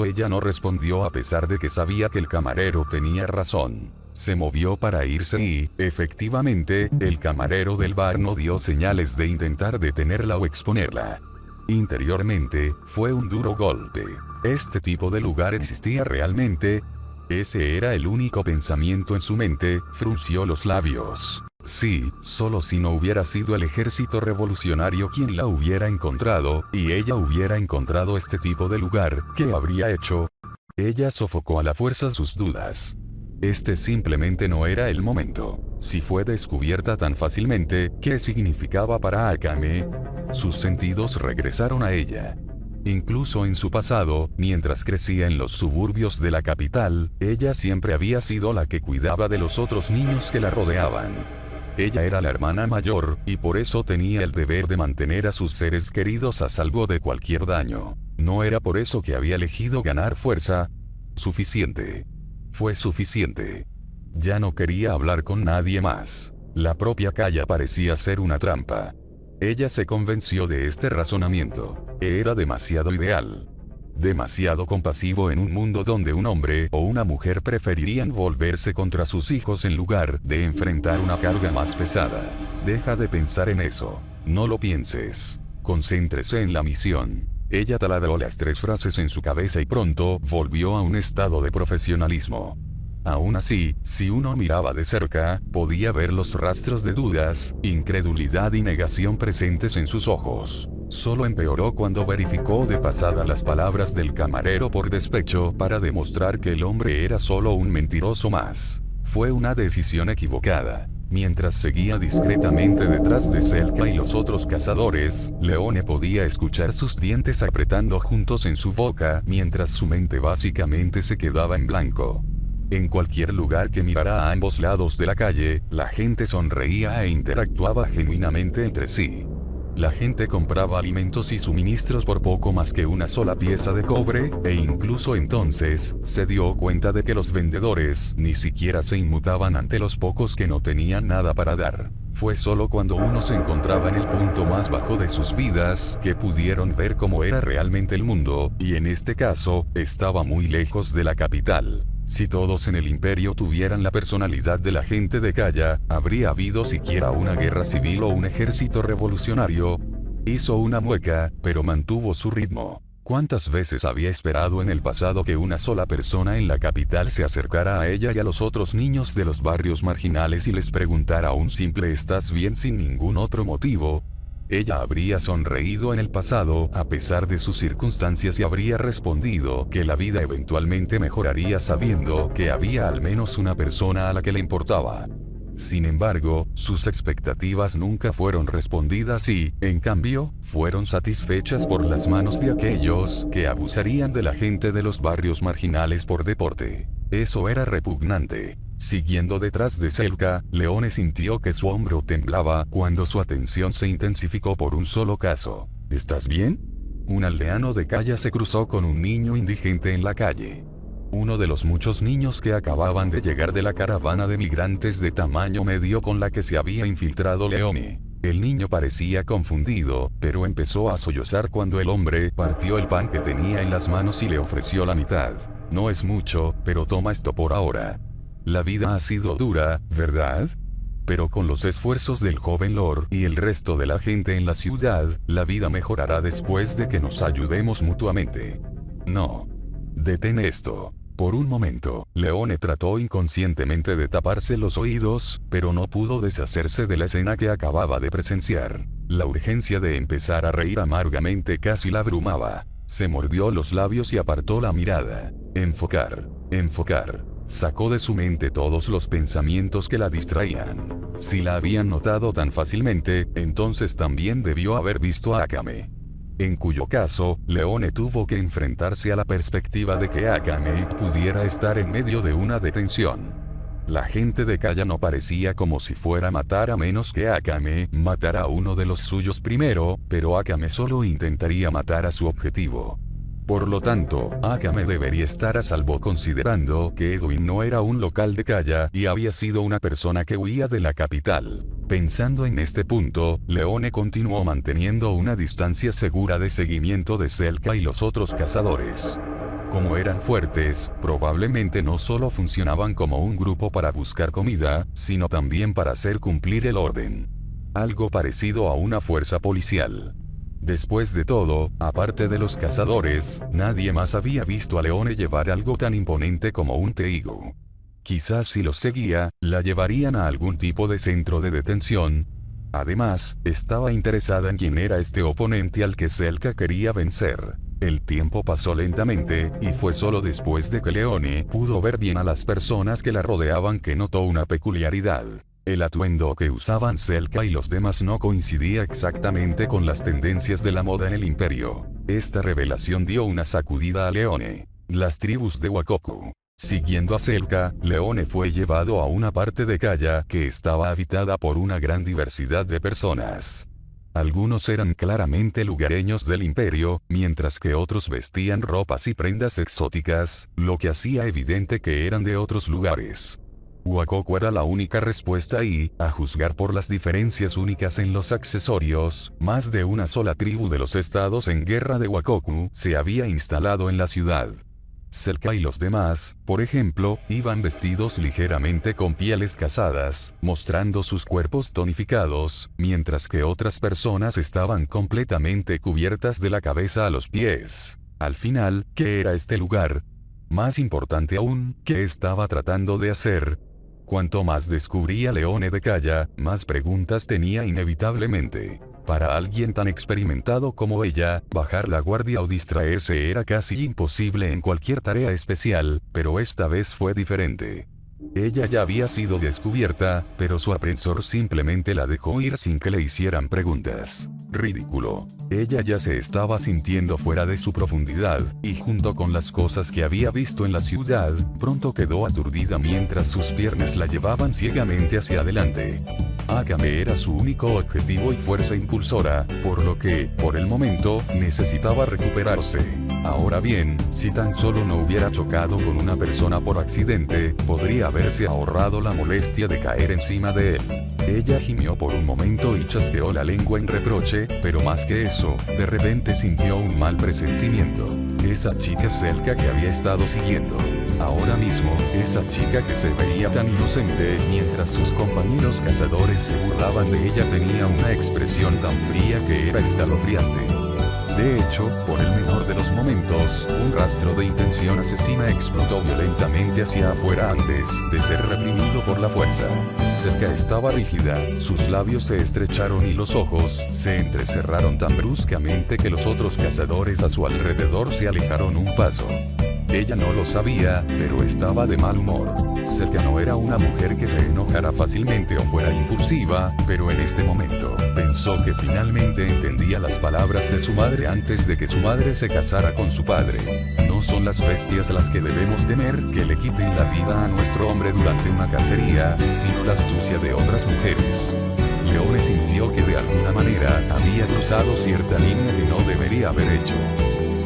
S1: Ella no respondió a pesar de que sabía que el camarero tenía razón. Se movió para irse y, efectivamente, el camarero del bar no dio señales de intentar detenerla o exponerla. Interiormente, fue un duro golpe. ¿Este tipo de lugar existía realmente? Ese era el único pensamiento en su mente, frunció los labios. Sí, solo si no hubiera sido el ejército revolucionario quien la hubiera encontrado, y ella hubiera encontrado este tipo de lugar, ¿qué habría hecho? Ella sofocó a la fuerza sus dudas. Este simplemente no era el momento. Si fue descubierta tan fácilmente, ¿qué significaba para Akame? Sus sentidos regresaron a ella. Incluso en su pasado, mientras crecía en los suburbios de la capital, ella siempre había sido la que cuidaba de los otros niños que la rodeaban. Ella era la hermana mayor, y por eso tenía el deber de mantener a sus seres queridos a salvo de cualquier daño. No era por eso que había elegido ganar fuerza. Suficiente. Fue suficiente. Ya no quería hablar con nadie más. La propia calle parecía ser una trampa. Ella se convenció de este razonamiento. Era demasiado ideal. Demasiado compasivo en un mundo donde un hombre o una mujer preferirían volverse contra sus hijos en lugar de enfrentar una carga más pesada. Deja de pensar en eso. No lo pienses. Concéntrese en la misión. Ella taladró las 3 frases en su cabeza y pronto volvió a un estado de profesionalismo. Aún así, si uno miraba de cerca, podía ver los rastros de dudas, incredulidad y negación presentes en sus ojos. Solo empeoró cuando verificó de pasada las palabras del camarero por despecho para demostrar que el hombre era solo un mentiroso más. Fue una decisión equivocada. Mientras seguía discretamente detrás de Selka y los otros cazadores, Leone podía escuchar sus dientes apretando juntos en su boca mientras su mente básicamente se quedaba en blanco. En cualquier lugar que mirara a ambos lados de la calle, la gente sonreía e interactuaba genuinamente entre sí. La gente compraba alimentos y suministros por poco más que una sola pieza de cobre, e incluso entonces, se dio cuenta de que los vendedores ni siquiera se inmutaban ante los pocos que no tenían nada para dar. Fue solo cuando uno se encontraba en el punto más bajo de sus vidas que pudieron ver cómo era realmente el mundo, y en este caso, estaba muy lejos de la capital. Si todos en el imperio tuvieran la personalidad de la gente de Calla, ¿habría habido siquiera una guerra civil o un ejército revolucionario? Hizo una mueca, pero mantuvo su ritmo. ¿Cuántas veces había esperado en el pasado que una sola persona en la capital se acercara a ella y a los otros niños de los barrios marginales y les preguntara un simple ¿estás bien sin ningún otro motivo? Ella habría sonreído en el pasado, a pesar de sus circunstancias, y habría respondido que la vida eventualmente mejoraría sabiendo que había al menos una persona a la que le importaba. Sin embargo, sus expectativas nunca fueron respondidas y, en cambio, fueron satisfechas por las manos de aquellos que abusarían de la gente de los barrios marginales por deporte. Eso era repugnante. Siguiendo detrás de Selka, Leone sintió que su hombro temblaba cuando su atención se intensificó por un solo caso. ¿Estás bien? Un aldeano de Calla se cruzó con un niño indigente en la calle. Uno de los muchos niños que acababan de llegar de la caravana de migrantes de tamaño medio con la que se había infiltrado Leone. El niño parecía confundido, pero empezó a sollozar cuando el hombre partió el pan que tenía en las manos y le ofreció la mitad. No es mucho, pero toma esto por ahora. La vida ha sido dura, ¿verdad? Pero con los esfuerzos del joven Lord y el resto de la gente en la ciudad, la vida mejorará después de que nos ayudemos mutuamente. No. Detén esto. Por un momento, Leone trató inconscientemente de taparse los oídos, pero no pudo deshacerse de la escena que acababa de presenciar. La urgencia de empezar a reír amargamente casi la abrumaba. Se mordió los labios y apartó la mirada. Enfocar. Sacó de su mente todos los pensamientos que la distraían. Si la habían notado tan fácilmente, entonces también debió haber visto a Akame. En cuyo caso, Leone tuvo que enfrentarse a la perspectiva de que Akame pudiera estar en medio de una detención. La gente de Kaya no parecía como si fuera a matar a menos que Akame matara a uno de los suyos primero, pero Akame solo intentaría matar a su objetivo. Por lo tanto, Akame debería estar a salvo considerando que Edwin no era un local de Kaya y había sido una persona que huía de la capital. Pensando en este punto, Leone continuó manteniendo una distancia segura de seguimiento de Selka y los otros cazadores. Como eran fuertes, probablemente no solo funcionaban como un grupo para buscar comida, sino también para hacer cumplir el orden. Algo parecido a una fuerza policial. Después de todo, aparte de los cazadores, nadie más había visto a Leone llevar algo tan imponente como un teigo. Quizás si los seguía, la llevarían a algún tipo de centro de detención. Además, estaba interesada en quién era este oponente al que Selka quería vencer. El tiempo pasó lentamente, y fue solo después de que Leone pudo ver bien a las personas que la rodeaban que notó una peculiaridad. El atuendo que usaban Selka y los demás no coincidía exactamente con las tendencias de la moda en el imperio. Esta revelación dio una sacudida a Leone. Las tribus de Wakoku. Siguiendo a Selka, Leone fue llevado a una parte de Kaya que estaba habitada por una gran diversidad de personas. Algunos eran claramente lugareños del imperio, mientras que otros vestían ropas y prendas exóticas, lo que hacía evidente que eran de otros lugares. Wakoku era la única respuesta y, a juzgar por las diferencias únicas en los accesorios, más de una sola tribu de los estados en guerra de Wakoku se había instalado en la ciudad. Selka y los demás, por ejemplo, iban vestidos ligeramente con pieles casadas, mostrando sus cuerpos tonificados, mientras que otras personas estaban completamente cubiertas de la cabeza a los pies. Al final, ¿qué era este lugar? Más importante aún, ¿qué estaba tratando de hacer? Cuanto más descubría Leone de Kaya, más preguntas tenía inevitablemente. Para alguien tan experimentado como ella, bajar la guardia o distraerse era casi imposible en cualquier tarea especial, pero esta vez fue diferente. Ella ya había sido descubierta, pero su aprensor simplemente la dejó ir sin que le hicieran preguntas. Ridículo. Ella ya se estaba sintiendo fuera de su profundidad, y junto con las cosas que había visto en la ciudad, pronto quedó aturdida mientras sus piernas la llevaban ciegamente hacia adelante. Akame era su único objetivo y fuerza impulsora, por lo que, por el momento, necesitaba recuperarse. Ahora bien, si tan solo no hubiera chocado con una persona por accidente, podría haberse ahorrado la molestia de caer encima de él. Ella gimió por un momento y chasqueó la lengua en reproche, pero más que eso, de repente sintió un mal presentimiento. Esa chica Selka que había estado siguiendo. Ahora mismo, esa chica que se veía tan inocente mientras sus compañeros cazadores se burlaban de ella tenía una expresión tan fría que era escalofriante. De hecho, por el menor de los momentos, un rastro de intención asesina explotó violentamente hacia afuera antes de ser reprimido por la fuerza. Selka estaba rígida, sus labios se estrecharon y los ojos se entrecerraron tan bruscamente que los otros cazadores a su alrededor se alejaron un paso. Ella no lo sabía, pero estaba de mal humor. Selka no era una mujer que se enojara fácilmente o fuera impulsiva, pero en este momento, pensó que finalmente entendía las palabras de su madre antes de que su madre se casara con su padre. No son las bestias las que debemos temer que le quiten la vida a nuestro hombre durante una cacería, sino la astucia de otras mujeres. Leone sintió que de alguna manera había cruzado cierta línea que no debería haber hecho.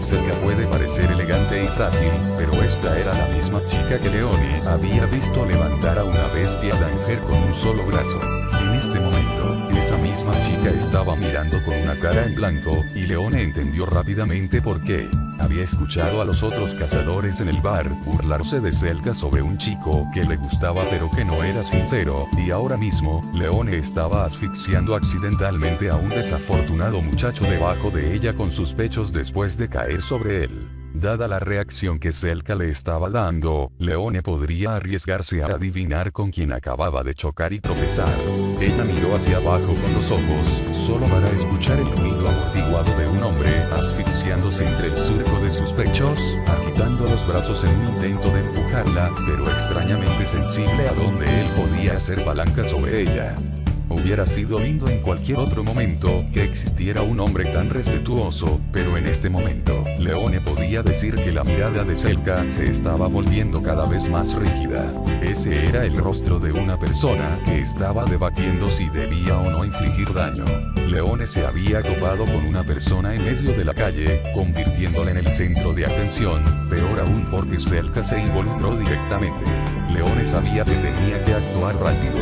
S1: Selka puede parecer elegante y frágil, pero esta era la misma chica que Leone había visto levantar a una bestia danger con un solo brazo. En este momento, esa misma chica estaba mirando con una cara en blanco, y Leone entendió rápidamente por qué. Había escuchado a los otros cazadores en el bar burlarse de Selka sobre un chico que le gustaba pero que no era sincero, y ahora mismo, Leone estaba asfixiando accidentalmente a un desafortunado muchacho debajo de ella con sus pechos después de caer sobre él. Dada la reacción que Selka le estaba dando, Leone podría arriesgarse a adivinar con quién acababa de chocar y tropezar. Ella miró hacia abajo con los ojos, solo para escuchar el ruido amortiguado de un hombre asfixiándose entre el surco de sus pechos, agitando los brazos en un intento de empujarla, pero extrañamente sensible a donde él podía hacer palanca sobre ella. Hubiera sido lindo en cualquier otro momento que existiera un hombre tan respetuoso, pero en este momento, Leone podía decir que la mirada de Selka se estaba volviendo cada vez más rígida. Ese era el rostro de una persona que estaba debatiendo si debía o no infligir daño. Leone se había topado con una persona en medio de la calle, convirtiéndola en el centro de atención, peor aún porque Selka se involucró directamente. Leone sabía que tenía que actuar rápido.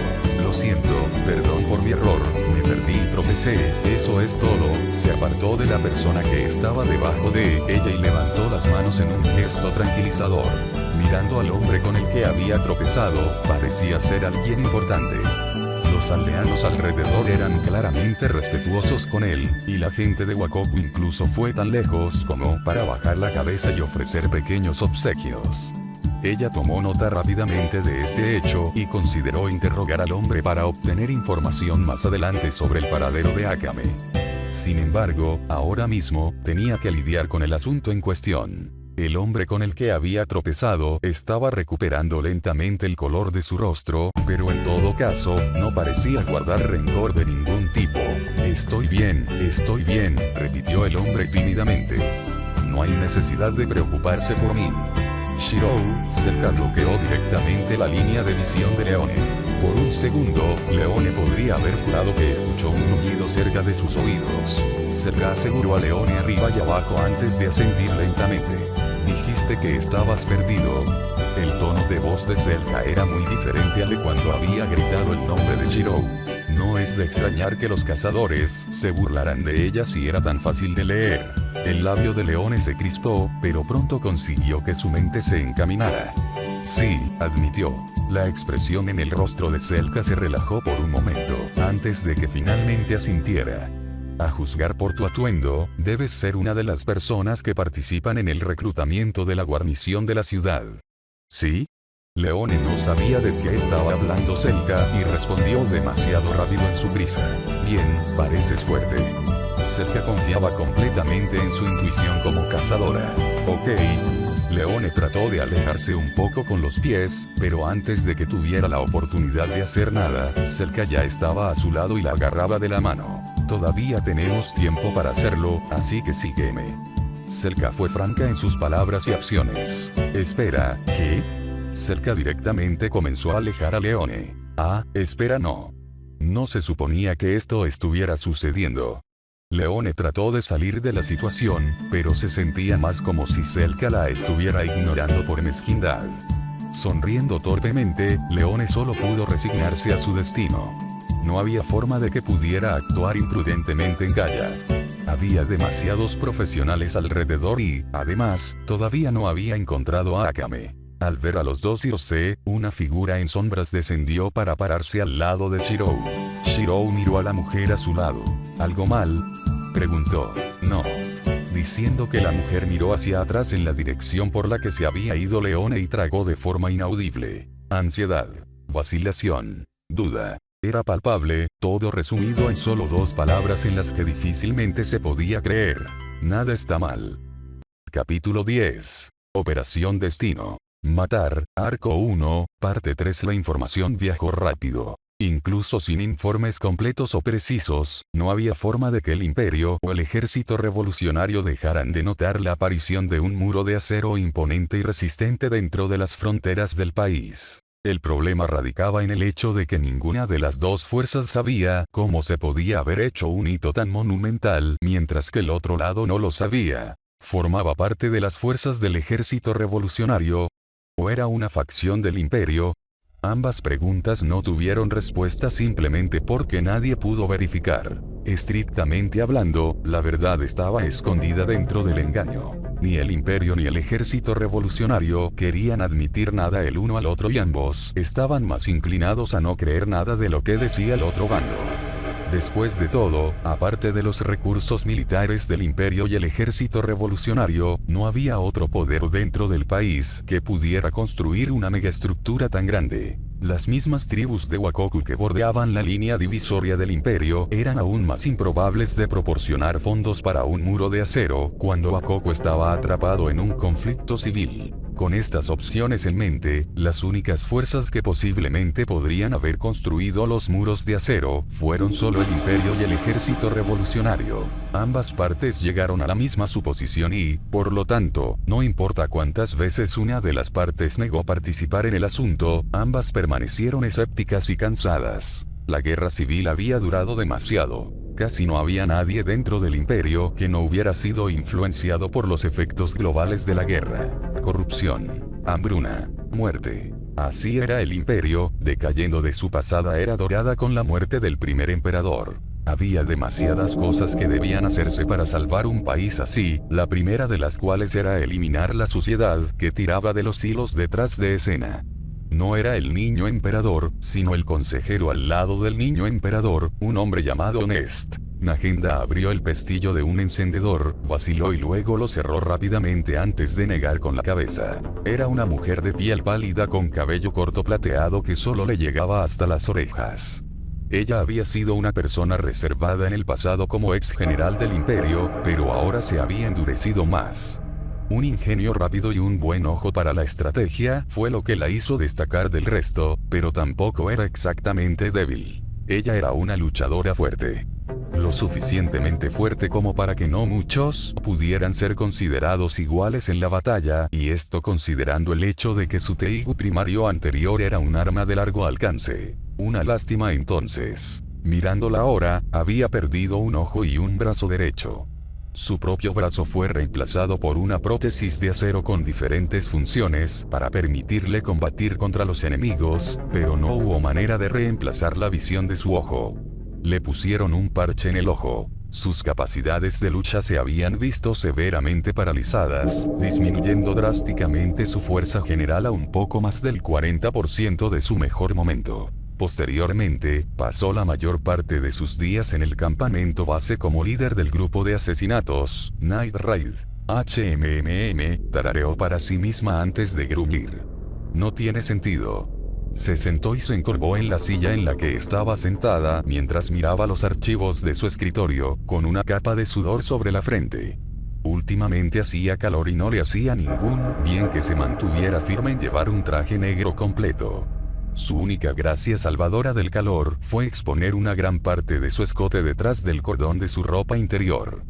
S1: Lo siento, perdón por mi error, me perdí y tropecé, eso es todo. Se apartó de la persona que estaba debajo de ella y levantó las manos en un gesto tranquilizador. Mirando al hombre con el que había tropezado, parecía ser alguien importante. Los aldeanos alrededor eran claramente respetuosos con él, y la gente de Wakoku incluso fue tan lejos como para bajar la cabeza y ofrecer pequeños obsequios. Ella tomó nota rápidamente de este hecho y consideró interrogar al hombre para obtener información más adelante sobre el paradero de Akame. Sin embargo, ahora mismo, tenía que lidiar con el asunto en cuestión. El hombre con el que había tropezado estaba recuperando lentamente el color de su rostro, pero en todo caso, no parecía guardar rencor de ningún tipo. Estoy bien, repitió el hombre tímidamente. No hay necesidad de preocuparse por mí. Shirou, Selka bloqueó directamente la línea de visión de Leone. Por un segundo, Leone podría haber jurado que escuchó un rugido cerca de sus oídos. Selka aseguró a Leone arriba y abajo antes de asentir lentamente. Dijiste que estabas perdido. El tono de voz de Selka era muy diferente al de cuando había gritado el nombre de Shirou. No es de extrañar que los cazadores se burlaran de ella si era tan fácil de leer. El labio de Leone se crispó, pero pronto consiguió que su mente se encaminara. Sí, admitió. La expresión en el rostro de Selka se relajó por un momento, antes de que finalmente asintiera. A juzgar por tu atuendo, debes ser una de las personas que participan en el reclutamiento de la guarnición de la ciudad. ¿Sí? Leone no sabía de qué estaba hablando Selka y respondió demasiado rápido en su prisa. Bien, pareces fuerte. Selka confiaba completamente en su intuición como cazadora. Ok. Leone trató de alejarse un poco con los pies, pero antes de que tuviera la oportunidad de hacer nada, Selka ya estaba a su lado y la agarraba de la mano. Todavía tenemos tiempo para hacerlo, así que sígueme. Selka fue franca en sus palabras y acciones. Espera, ¿qué? Selka directamente comenzó a alejar a Leone. Ah, espera, no. No se suponía que esto estuviera sucediendo. Leone trató de salir de la situación, pero se sentía más como si Selka la estuviera ignorando por mezquindad. Sonriendo torpemente, Leone solo pudo resignarse a su destino. No había forma de que pudiera actuar imprudentemente en Gaia. Había demasiados profesionales alrededor y, además, todavía no había encontrado a Akame. Al ver a los dos Hirose, una figura en sombras descendió para pararse al lado de Shirou. Shirou miró a la mujer a su lado. ¿Algo mal?, preguntó. No. Diciendo que la mujer miró hacia atrás en la dirección por la que se había ido Leone y tragó de forma inaudible. Ansiedad. Vacilación. Duda. Era palpable, todo resumido en solo 2 palabras en las que difícilmente se podía creer. Nada está mal. Capítulo 10. Operación Destino. Matar, Arco 1, parte 3. La información viajó rápido. Incluso sin informes completos o precisos, no había forma de que el imperio o el ejército revolucionario dejaran de notar la aparición de un muro de acero imponente y resistente dentro de las fronteras del país. El problema radicaba en el hecho de que ninguna de las dos fuerzas sabía cómo se podía haber hecho un hito tan monumental, mientras que el otro lado no lo sabía. ¿Formaba parte de las fuerzas del ejército revolucionario? ¿O era una facción del imperio? Ambas preguntas no tuvieron respuesta simplemente porque nadie pudo verificar. Estrictamente hablando, la verdad estaba escondida dentro del engaño. Ni el imperio ni el ejército revolucionario querían admitir nada el uno al otro y ambos estaban más inclinados a no creer nada de lo que decía el otro bando. Después de todo, aparte de los recursos militares del imperio y el ejército revolucionario, no había otro poder dentro del país que pudiera construir una megaestructura tan grande. Las mismas tribus de Wakoku que bordeaban la línea divisoria del imperio eran aún más improbables de proporcionar fondos para un muro de acero cuando Wakoku estaba atrapado en un conflicto civil. Con estas opciones en mente, las únicas fuerzas que posiblemente podrían haber construido los muros de acero fueron solo el imperio y el ejército revolucionario. Ambas partes llegaron a la misma suposición y, por lo tanto, no importa cuántas veces una de las partes negó participar en el asunto, ambas permanecieron escépticas y cansadas. La guerra civil había durado demasiado. Casi no había nadie dentro del imperio que no hubiera sido influenciado por los efectos globales de la guerra. Corrupción, hambruna, muerte. Así era el imperio, decayendo de su pasada era dorada con la muerte del primer emperador. Había demasiadas cosas que debían hacerse para salvar un país así, la primera de las cuales era eliminar la suciedad que tiraba de los hilos detrás de escena. No era el niño emperador, sino el consejero al lado del niño emperador, un hombre llamado Nest. Nagenda abrió el pestillo de un encendedor, vaciló y luego lo cerró rápidamente antes de negar con la cabeza. Era una mujer de piel pálida con cabello corto plateado que solo le llegaba hasta las orejas. Ella había sido una persona reservada en el pasado como ex general del imperio, pero ahora se había endurecido más. Un ingenio rápido y un buen ojo para la estrategia fue lo que la hizo destacar del resto, pero tampoco era exactamente débil. Ella era una luchadora fuerte. Lo suficientemente fuerte como para que no muchos pudieran ser considerados iguales en la batalla, y esto considerando el hecho de que su Teigu primario anterior era un arma de largo alcance. Una lástima entonces. Mirándola ahora, había perdido un ojo y un brazo derecho. Su propio brazo fue reemplazado por una prótesis de acero con diferentes funciones para permitirle combatir contra los enemigos, pero no hubo manera de reemplazar la visión de su ojo. Le pusieron un parche en el ojo. Sus capacidades de lucha se habían visto severamente paralizadas, disminuyendo drásticamente su fuerza general a un poco más del 40% de su mejor momento. Posteriormente, pasó la mayor parte de sus días en el campamento base como líder del grupo de asesinatos, Night Raid. Tarareó para sí misma antes de gruñir. No tiene sentido. Se sentó y se encorvó en la silla en la que estaba sentada mientras miraba los archivos de su escritorio, con una capa de sudor sobre la frente. Últimamente hacía calor y no le hacía ningún bien que se mantuviera firme en llevar un traje negro completo. Su única gracia salvadora del calor fue exponer una gran parte de su escote detrás del cordón de su ropa interior.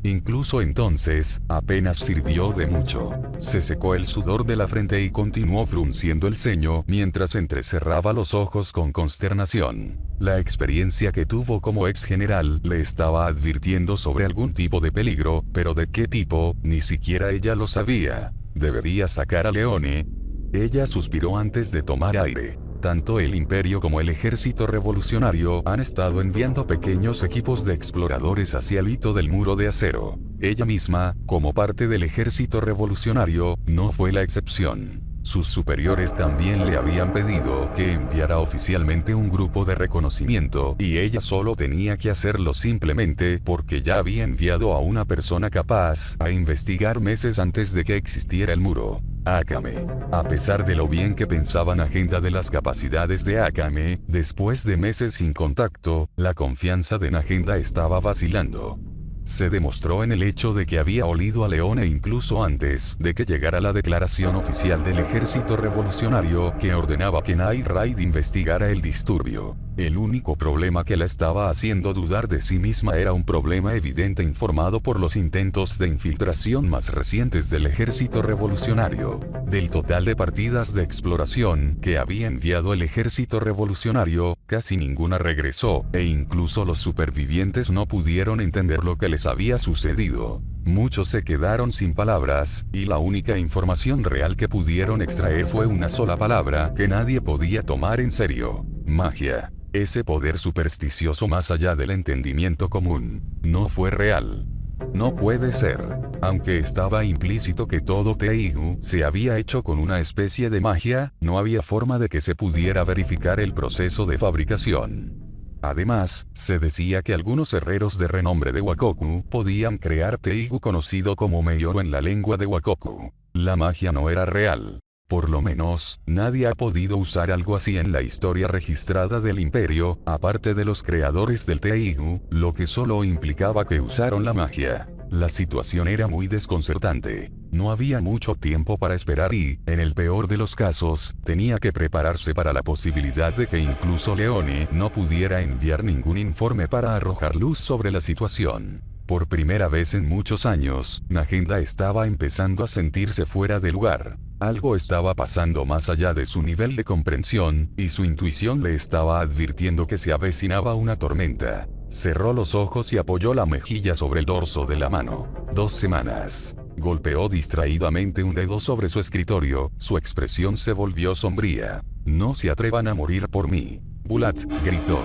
S1: Incluso entonces, apenas sirvió de mucho. Se secó el sudor de la frente y continuó frunciendo el ceño mientras entrecerraba los ojos con consternación. La experiencia que tuvo como ex general le estaba advirtiendo sobre algún tipo de peligro, pero de qué tipo, ni siquiera ella lo sabía. ¿Debería sacar a Leone? Ella suspiró antes de tomar aire. Tanto el imperio como el ejército revolucionario han estado enviando pequeños equipos de exploradores hacia el hito del muro de acero. Ella misma, como parte del ejército revolucionario, no fue la excepción. Sus superiores también le habían pedido que enviara oficialmente un grupo de reconocimiento, y ella solo tenía que hacerlo simplemente porque ya había enviado a una persona capaz a investigar meses antes de que existiera el muro. Akame. A pesar de lo bien que pensaba Nagenda de las capacidades de Akame, después de meses sin contacto, la confianza de Nagenda estaba vacilando. Se demostró en el hecho de que había olido a Leone incluso antes de que llegara la declaración oficial del ejército revolucionario que ordenaba que Night Raid investigara el disturbio. El único problema que la estaba haciendo dudar de sí misma era un problema evidente informado por los intentos de infiltración más recientes del ejército revolucionario. Del total de partidas de exploración que había enviado el ejército revolucionario, casi ninguna regresó, e incluso los supervivientes no pudieron entender lo que les había sucedido. Muchos se quedaron sin palabras, y la única información real que pudieron extraer fue una sola palabra que nadie podía tomar en serio: magia. Ese poder supersticioso más allá del entendimiento común. No fue real. No puede ser. Aunque estaba implícito que todo Teigu se había hecho con una especie de magia, no había forma de que se pudiera verificar el proceso de fabricación. Además, se decía que algunos herreros de renombre de Wakoku podían crear Teigu conocido como Meiyoro en la lengua de Wakoku. La magia no era real. Por lo menos, nadie ha podido usar algo así en la historia registrada del imperio, aparte de los creadores del Teigu, lo que solo implicaba que usaron la magia. La situación era muy desconcertante. No había mucho tiempo para esperar y, en el peor de los casos, tenía que prepararse para la posibilidad de que incluso Leone no pudiera enviar ningún informe para arrojar luz sobre la situación. Por primera vez en muchos años, Nagenda estaba empezando a sentirse fuera de lugar. Algo estaba pasando más allá de su nivel de comprensión, y su intuición le estaba advirtiendo que se avecinaba una tormenta. Cerró los ojos y apoyó la mejilla sobre el dorso de la mano. 2 semanas. Golpeó distraídamente un dedo sobre su escritorio, su expresión se volvió sombría. No se atrevan a morir por mí. Bulat, gritó.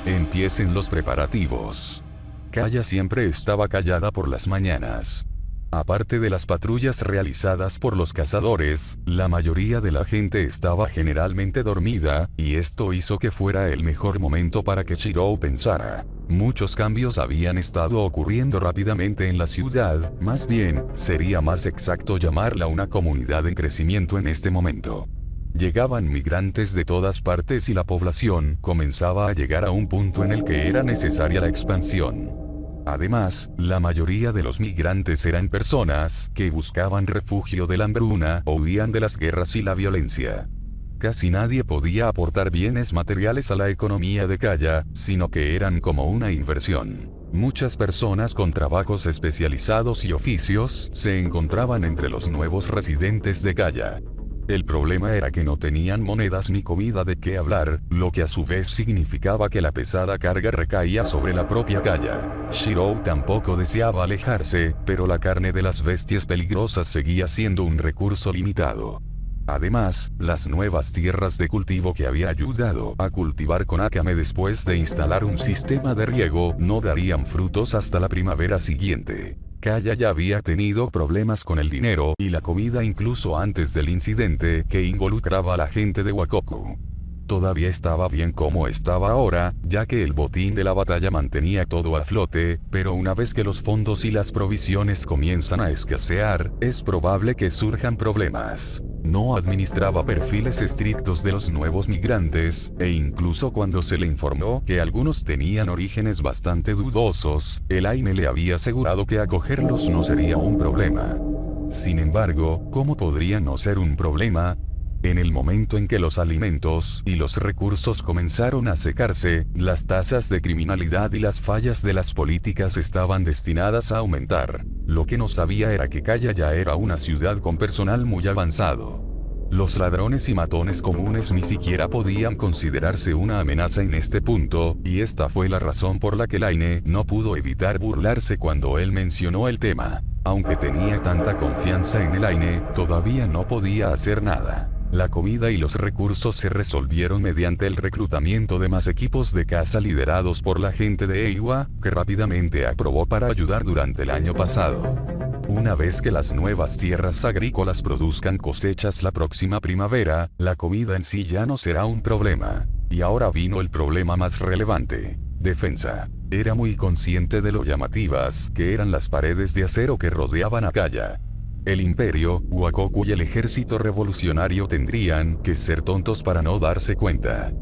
S1: Empiecen los preparativos. Kaya siempre estaba callada por las mañanas. Aparte de las patrullas realizadas por los cazadores, la mayoría de la gente estaba generalmente dormida, y esto hizo que fuera el mejor momento para que Shirou pensara. Muchos cambios habían estado ocurriendo rápidamente en la ciudad, más bien, sería más exacto llamarla una comunidad en crecimiento en este momento. Llegaban migrantes de todas partes y la población comenzaba a llegar a un punto en el que era necesaria la expansión. Además, la mayoría de los migrantes eran personas que buscaban refugio de la hambruna o huían de las guerras y la violencia. Casi nadie podía aportar bienes materiales a la economía de Kaya, sino que eran como una inversión. Muchas personas con trabajos especializados y oficios se encontraban entre los nuevos residentes de Kaya. El problema era que no tenían monedas ni comida de qué hablar, lo que a su vez significaba que la pesada carga recaía sobre la propia Kaya. Shirou tampoco deseaba alejarse, pero la carne de las bestias peligrosas seguía siendo un recurso limitado. Además, las nuevas tierras de cultivo que había ayudado a cultivar con Akame después de instalar un sistema de riego no darían frutos hasta la primavera siguiente. Kaya ya había tenido problemas con el dinero y la comida incluso antes del incidente que involucraba a la gente de Wakoku. Todavía estaba bien como estaba ahora, ya que el botín de la batalla mantenía todo a flote, pero una vez que los fondos y las provisiones comienzan a escasear, es probable que surjan problemas. No administraba perfiles estrictos de los nuevos migrantes, e incluso cuando se le informó que algunos tenían orígenes bastante dudosos, el Aine le había asegurado que acogerlos no sería un problema. Sin embargo, ¿cómo podría no ser un problema? En el momento en que los alimentos y los recursos comenzaron a secarse, las tasas de criminalidad y las fallas de las políticas estaban destinadas a aumentar. Lo que no sabía era que Kaya ya era una ciudad con personal muy avanzado. Los ladrones y matones comunes ni siquiera podían considerarse una amenaza en este punto, y esta fue la razón por la que Laine no pudo evitar burlarse cuando él mencionó el tema. Aunque tenía tanta confianza en el Aine, todavía no podía hacer nada. La comida y los recursos se resolvieron mediante el reclutamiento de más equipos de caza liderados por la gente de Eiwa, que rápidamente aprobó para ayudar durante el año pasado. Una vez que las nuevas tierras agrícolas produzcan cosechas la próxima primavera, la comida en sí ya no será un problema. Y ahora vino el problema más relevante: defensa. Era muy consciente de lo llamativas que eran las paredes de acero que rodeaban a Kaya. El imperio, Wakoku y el ejército revolucionario tendrían que ser tontos para no darse cuenta.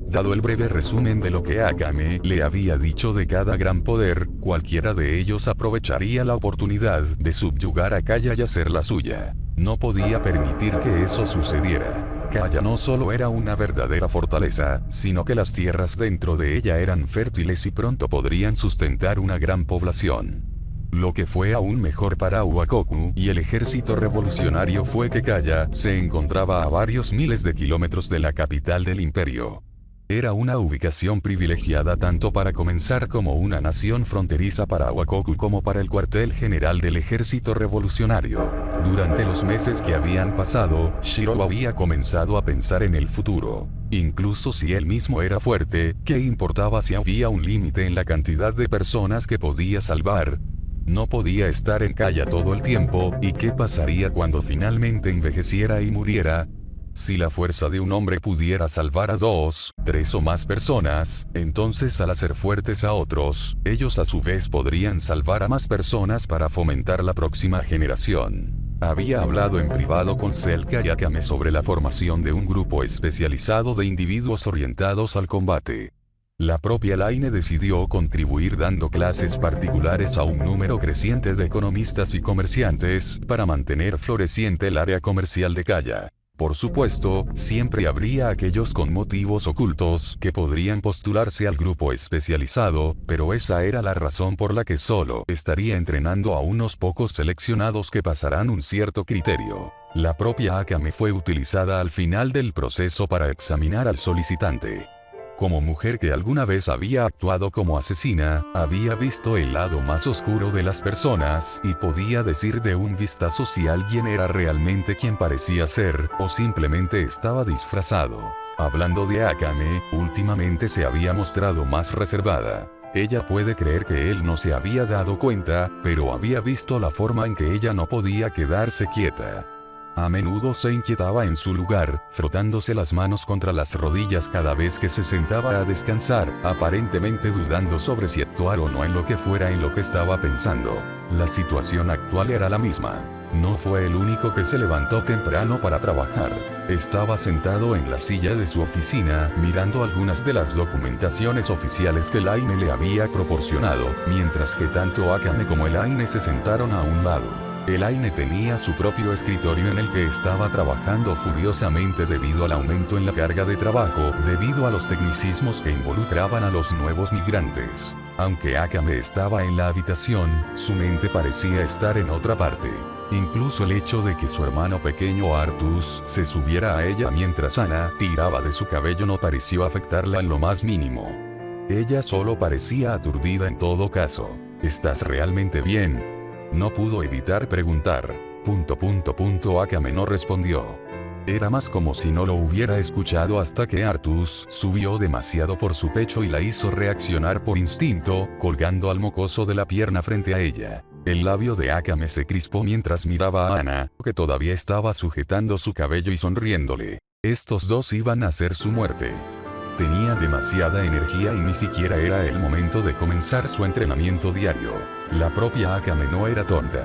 S1: Dado el breve resumen de lo que Akame le había dicho de cada gran poder, cualquiera de ellos aprovecharía la oportunidad de subyugar a Kaya y hacerla suya. No podía permitir que eso sucediera. Kaya no solo era una verdadera fortaleza, sino que las tierras dentro de ella eran fértiles y pronto podrían sustentar una gran población. Lo que fue aún mejor para Wakoku y el ejército revolucionario fue que Kaya se encontraba a varios miles de kilómetros de la capital del imperio. Era una ubicación privilegiada tanto para comenzar como una nación fronteriza para Wakoku como para el cuartel general del ejército revolucionario. Durante los meses que habían pasado, Shirou había comenzado a pensar en el futuro. Incluso si él mismo era fuerte, ¿qué importaba si había un límite en la cantidad de personas que podía salvar? No podía estar en Kaya todo el tiempo, ¿y qué pasaría cuando finalmente envejeciera y muriera? Si la fuerza de un hombre pudiera salvar a 2, 3 o más personas, entonces al hacer fuertes a otros, ellos a su vez podrían salvar a más personas para fomentar la próxima generación. Había hablado en privado con Selka y Akame sobre la formación de un grupo especializado de individuos orientados al combate. La propia Laine decidió contribuir dando clases particulares a un número creciente de economistas y comerciantes, para mantener floreciente el área comercial de Kaya. Por supuesto, siempre habría aquellos con motivos ocultos que podrían postularse al grupo especializado, pero esa era la razón por la que solo estaría entrenando a unos pocos seleccionados que pasarán un cierto criterio. La propia Akame fue utilizada al final del proceso para examinar al solicitante. Como mujer que alguna vez había actuado como asesina, había visto el lado más oscuro de las personas y podía decir de un vistazo si alguien era realmente quien parecía ser, o simplemente estaba disfrazado. Hablando de Akame, últimamente se había mostrado más reservada. Ella puede creer que él no se había dado cuenta, pero había visto la forma en que ella no podía quedarse quieta. A menudo se inquietaba en su lugar, frotándose las manos contra las rodillas cada vez que se sentaba a descansar, aparentemente dudando sobre si actuar o no en lo que fuera en lo que estaba pensando. La situación actual era la misma. No fue el único que se levantó temprano para trabajar. Estaba sentado en la silla de su oficina, mirando algunas de las documentaciones oficiales que Laine le había proporcionado, mientras que tanto Akame como Laine se sentaron a un lado. Laine tenía su propio escritorio en el que estaba trabajando furiosamente debido al aumento en la carga de trabajo, debido a los tecnicismos que involucraban a los nuevos migrantes. Aunque Akame estaba en la habitación, su mente parecía estar en otra parte. Incluso el hecho de que su hermano pequeño Artus se subiera a ella mientras Ana tiraba de su cabello no pareció afectarla en lo más mínimo. Ella solo parecía aturdida en todo caso. ¿Estás realmente bien? No pudo evitar preguntar. Akame no respondió. Era más como si no lo hubiera escuchado hasta que Artus subió demasiado por su pecho y la hizo reaccionar por instinto, colgando al mocoso de la pierna frente a ella. El labio de Akame se crispó mientras miraba a Ana, que todavía estaba sujetando su cabello y sonriéndole. Estos dos iban a ser su muerte. Tenía demasiada energía y ni siquiera era el momento de comenzar su entrenamiento diario. La propia Akame no era tonta.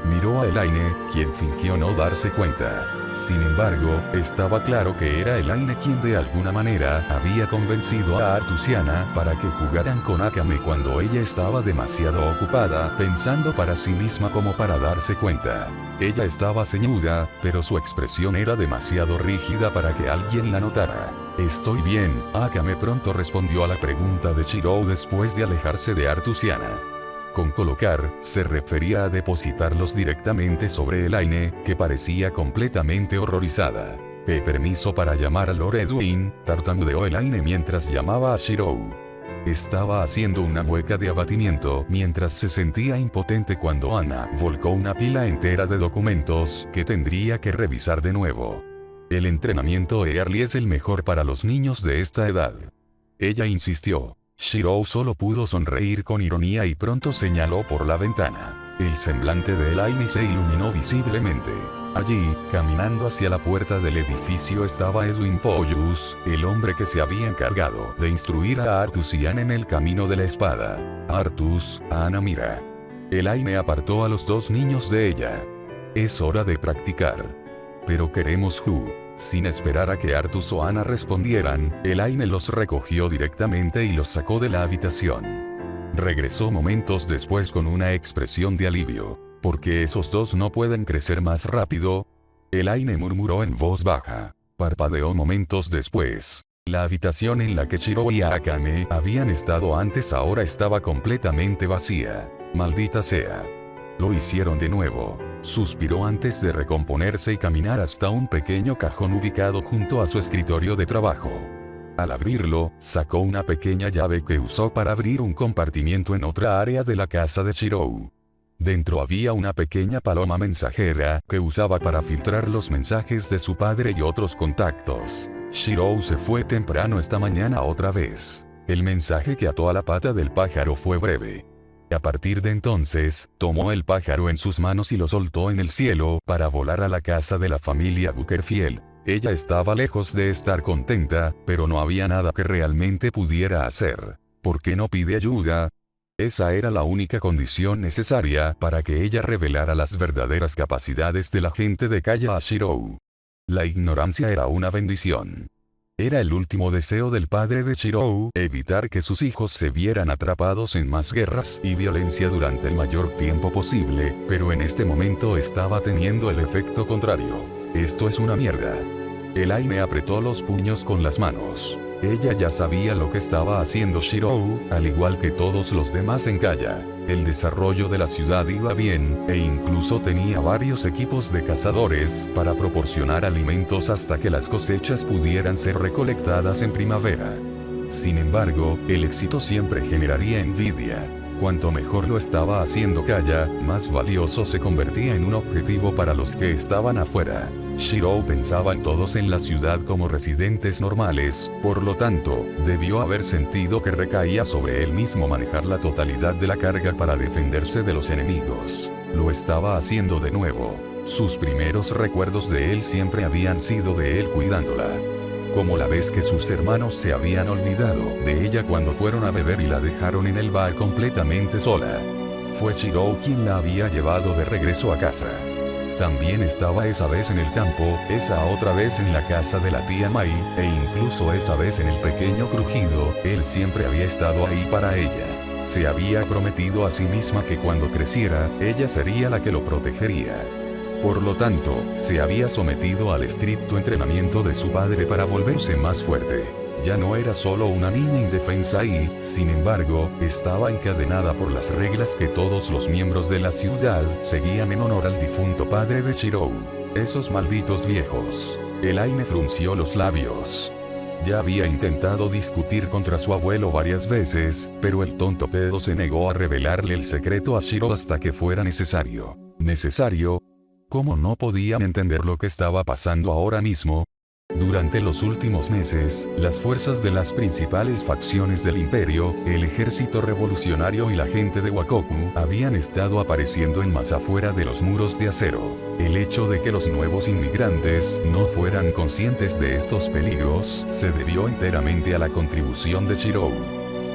S1: Miró a Laine, quien fingió no darse cuenta. Sin embargo, estaba claro que era Laine quien de alguna manera había convencido a Artus y Ana para que jugaran con Akame cuando ella estaba demasiado ocupada pensando para sí misma como para darse cuenta. Ella estaba ceñuda, pero su expresión era demasiado rígida para que alguien la notara. Estoy bien, Akame pronto respondió a la pregunta de Shirou después de alejarse de Artus y Ana. Con colocar, se refería a depositarlos directamente sobre Laine, que parecía completamente horrorizada. Permiso para llamar a Lord Edwin, tartamudeó Laine mientras llamaba a Shirou. Estaba haciendo una mueca de abatimiento mientras se sentía impotente cuando Ana volcó una pila entera de documentos que tendría que revisar de nuevo. El entrenamiento Early es el mejor para los niños de esta edad. Ella insistió. Shirou solo pudo sonreír con ironía y pronto señaló por la ventana. El semblante de Laine se iluminó visiblemente. Allí, caminando hacia la puerta del edificio estaba Edwin Pollus, el hombre que se había encargado de instruir a Artus y Ana en el camino de la espada. Artus, Ana mira. Laine apartó a los dos niños de ella. Es hora de practicar. Pero queremos Sin esperar a que Artus o Ana respondieran, Laine los recogió directamente y los sacó de la habitación. Regresó momentos después con una expresión de alivio. ¿Por qué esos dos no pueden crecer más rápido? Laine murmuró en voz baja. Parpadeó momentos después. La habitación en la que Shirou y Akame habían estado antes ahora estaba completamente vacía. Maldita sea. Lo hicieron de nuevo. Suspiró antes de recomponerse y caminar hasta un pequeño cajón ubicado junto a su escritorio de trabajo. Al abrirlo, sacó una pequeña llave que usó para abrir un compartimiento en otra área de la casa de Shirou. Dentro había una pequeña paloma mensajera que usaba para filtrar los mensajes de su padre y otros contactos. Shirou se fue temprano esta mañana otra vez. El mensaje que ató a la pata del pájaro fue breve. A partir de entonces, tomó el pájaro en sus manos y lo soltó en el cielo para volar a la casa de la familia Buckerfield. Ella estaba lejos de estar contenta, pero no había nada que realmente pudiera hacer. ¿Por qué no pide ayuda? Esa era la única condición necesaria para que ella revelara las verdaderas capacidades de la gente de Kaya a Shirou. La ignorancia era una bendición. Era el último deseo del padre de Shirou, evitar que sus hijos se vieran atrapados en más guerras y violencia durante el mayor tiempo posible, pero en este momento estaba teniendo el efecto contrario. Esto es una mierda. Elaine apretó los puños con las manos. Ella ya sabía lo que estaba haciendo Shirou, al igual que todos los demás en Kaya. El desarrollo de la ciudad iba bien, e incluso tenía varios equipos de cazadores para proporcionar alimentos hasta que las cosechas pudieran ser recolectadas en primavera. Sin embargo, el éxito siempre generaría envidia. Cuanto mejor lo estaba haciendo Kaya, más valioso se convertía en un objetivo para los que estaban afuera. Shirou pensaba en todos en la ciudad como residentes normales, por lo tanto, debió haber sentido que recaía sobre él mismo manejar la totalidad de la carga para defenderse de los enemigos. Lo estaba haciendo de nuevo. Sus primeros recuerdos de él siempre habían sido de él cuidándola. Como la vez que sus hermanos se habían olvidado de ella cuando fueron a beber y la dejaron en el bar completamente sola. Fue Shirou quien la había llevado de regreso a casa. También estaba esa vez en el campo, esa otra vez en la casa de la tía Mai, e incluso esa vez en el pequeño crujido, él siempre había estado ahí para ella. Se había prometido a sí misma que cuando creciera, ella sería la que lo protegería. Por lo tanto, se había sometido al estricto entrenamiento de su padre para volverse más fuerte. Ya no era solo una niña indefensa y, sin embargo, estaba encadenada por las reglas que todos los miembros de la ciudad seguían en honor al difunto padre de Shirou. Esos malditos viejos. Elaine frunció los labios. Ya había intentado discutir contra su abuelo varias veces, pero el tonto pedo se negó a revelarle el secreto a Shirou hasta que fuera necesario. ¿Necesario? ¿Cómo no podían entender lo que estaba pasando ahora mismo? Durante los últimos meses, las fuerzas de las principales facciones del imperio, el ejército revolucionario y la gente de Wakoku, habían estado apareciendo en masa fuera de los muros de acero. El hecho de que los nuevos inmigrantes no fueran conscientes de estos peligros, se debió enteramente a la contribución de Shirou.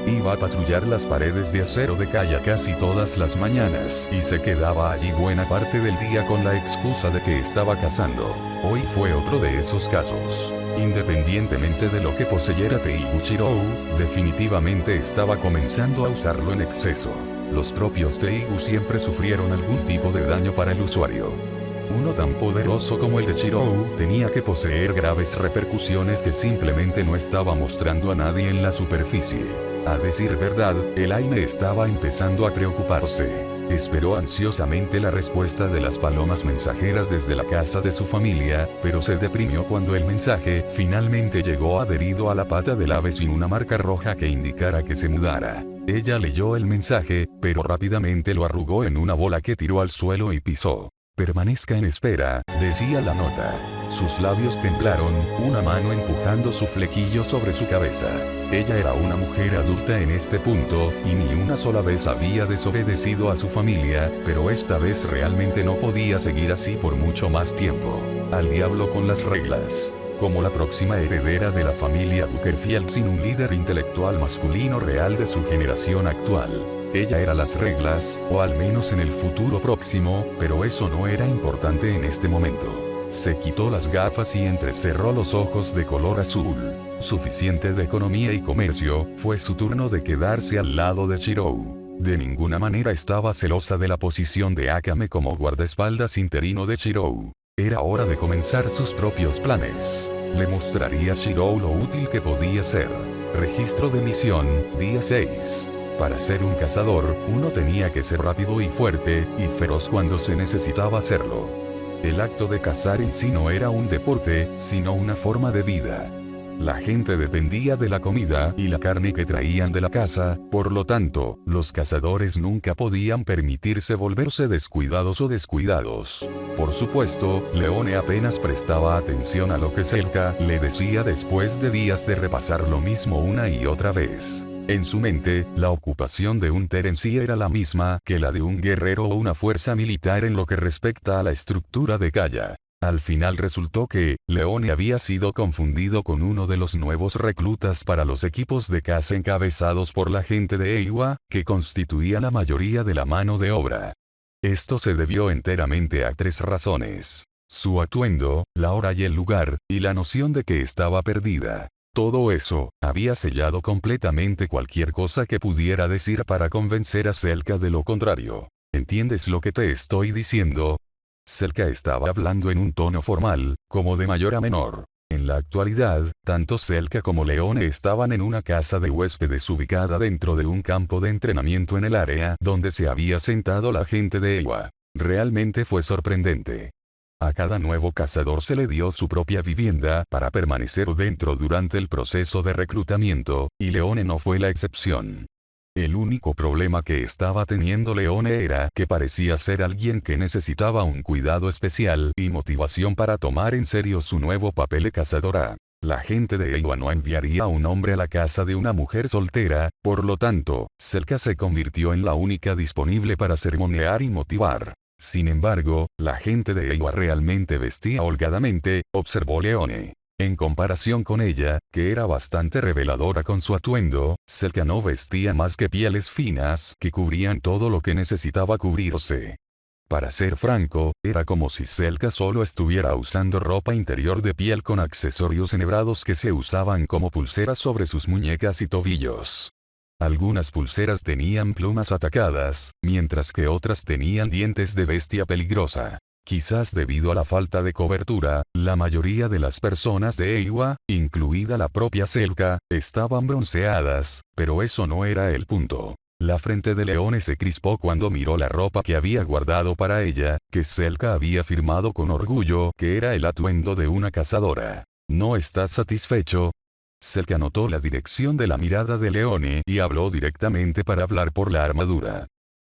S1: Iba a patrullar las paredes de acero de Kaya casi todas las mañanas, y se quedaba allí buena parte del día con la excusa de que estaba cazando. Hoy fue otro de esos casos. Independientemente de lo que poseyera Teigu Shirou, definitivamente estaba comenzando a usarlo en exceso. Los propios Teigu siempre sufrieron algún tipo de daño para el usuario. Uno tan poderoso como el de Shirou tenía que poseer graves repercusiones que simplemente no estaba mostrando a nadie en la superficie. A decir verdad, Elaine estaba empezando a preocuparse. Esperó ansiosamente la respuesta de las palomas mensajeras desde la casa de su familia, pero se deprimió cuando el mensaje finalmente llegó adherido a la pata del ave sin una marca roja que indicara que se mudara. Ella leyó el mensaje, pero rápidamente lo arrugó en una bola que tiró al suelo y pisó. Permanezca en espera, decía la nota. Sus labios temblaron, una mano empujando su flequillo sobre su cabeza. Ella era una mujer adulta en este punto, y ni una sola vez había desobedecido a su familia, pero esta vez realmente no podía seguir así por mucho más tiempo. Al diablo con las reglas. Como la próxima heredera de la familia Buckerfield sin un líder intelectual masculino real de su generación actual. Ella era las reglas, o al menos en el futuro próximo, pero eso no era importante en este momento. Se quitó las gafas y entrecerró los ojos de color azul. Suficiente de economía y comercio, fue su turno de quedarse al lado de Shirou. De ninguna manera estaba celosa de la posición de Akame como guardaespaldas interino de Shirou. Era hora de comenzar sus propios planes. Le mostraría a Shirou lo útil que podía ser. Registro de misión, día 6. Para ser un cazador, uno tenía que ser rápido y fuerte, y feroz cuando se necesitaba hacerlo. El acto de cazar en sí no era un deporte, sino una forma de vida. La gente dependía de la comida y la carne que traían de la caza, por lo tanto, los cazadores nunca podían permitirse volverse descuidados o descuidados. Por supuesto, Leone apenas prestaba atención a lo que Selka le decía después de días de repasar lo mismo una y otra vez. En su mente, la ocupación de un Terency era la misma que la de un guerrero o una fuerza militar en lo que respecta a la estructura de Kaya. Al final resultó que, Leone había sido confundido con uno de los nuevos reclutas para los equipos de caza encabezados por la gente de Eywa, que constituía la mayoría de la mano de obra. Esto se debió enteramente a 3 razones: su atuendo, la hora y el lugar, y la noción de que estaba perdida. Todo eso, había sellado completamente cualquier cosa que pudiera decir para convencer a Selka de lo contrario. ¿Entiendes lo que te estoy diciendo? Selka estaba hablando en un tono formal, como de mayor a menor. En la actualidad, tanto Selka como Leone estaban en una casa de huéspedes ubicada dentro de un campo de entrenamiento en el área donde se había sentado la gente de Eywa. Realmente fue sorprendente. A cada nuevo cazador se le dio su propia vivienda para permanecer dentro durante el proceso de reclutamiento, y Leone no fue la excepción. El único problema que estaba teniendo Leone era que parecía ser alguien que necesitaba un cuidado especial y motivación para tomar en serio su nuevo papel de cazadora. La gente de Eywa no enviaría a un hombre a la casa de una mujer soltera, por lo tanto, Selka se convirtió en la única disponible para sermonear y motivar. Sin embargo, la gente de Eywa realmente vestía holgadamente, observó Leone. En comparación con ella, que era bastante reveladora con su atuendo, Selka no vestía más que pieles finas que cubrían todo lo que necesitaba cubrirse. Para ser franco, era como si Selka solo estuviera usando ropa interior de piel con accesorios enhebrados que se usaban como pulseras sobre sus muñecas y tobillos. Algunas pulseras tenían plumas atacadas, mientras que otras tenían dientes de bestia peligrosa. Quizás debido a la falta de cobertura, la mayoría de las personas de Eywa, incluida la propia Selka, estaban bronceadas, pero eso no era el punto. La frente de Leone se crispó cuando miró la ropa que había guardado para ella, que Selka había afirmado con orgullo que era el atuendo de una cazadora. ¿No estás satisfecho? Selka notó la dirección de la mirada de Leone y habló directamente para hablar por la armadura.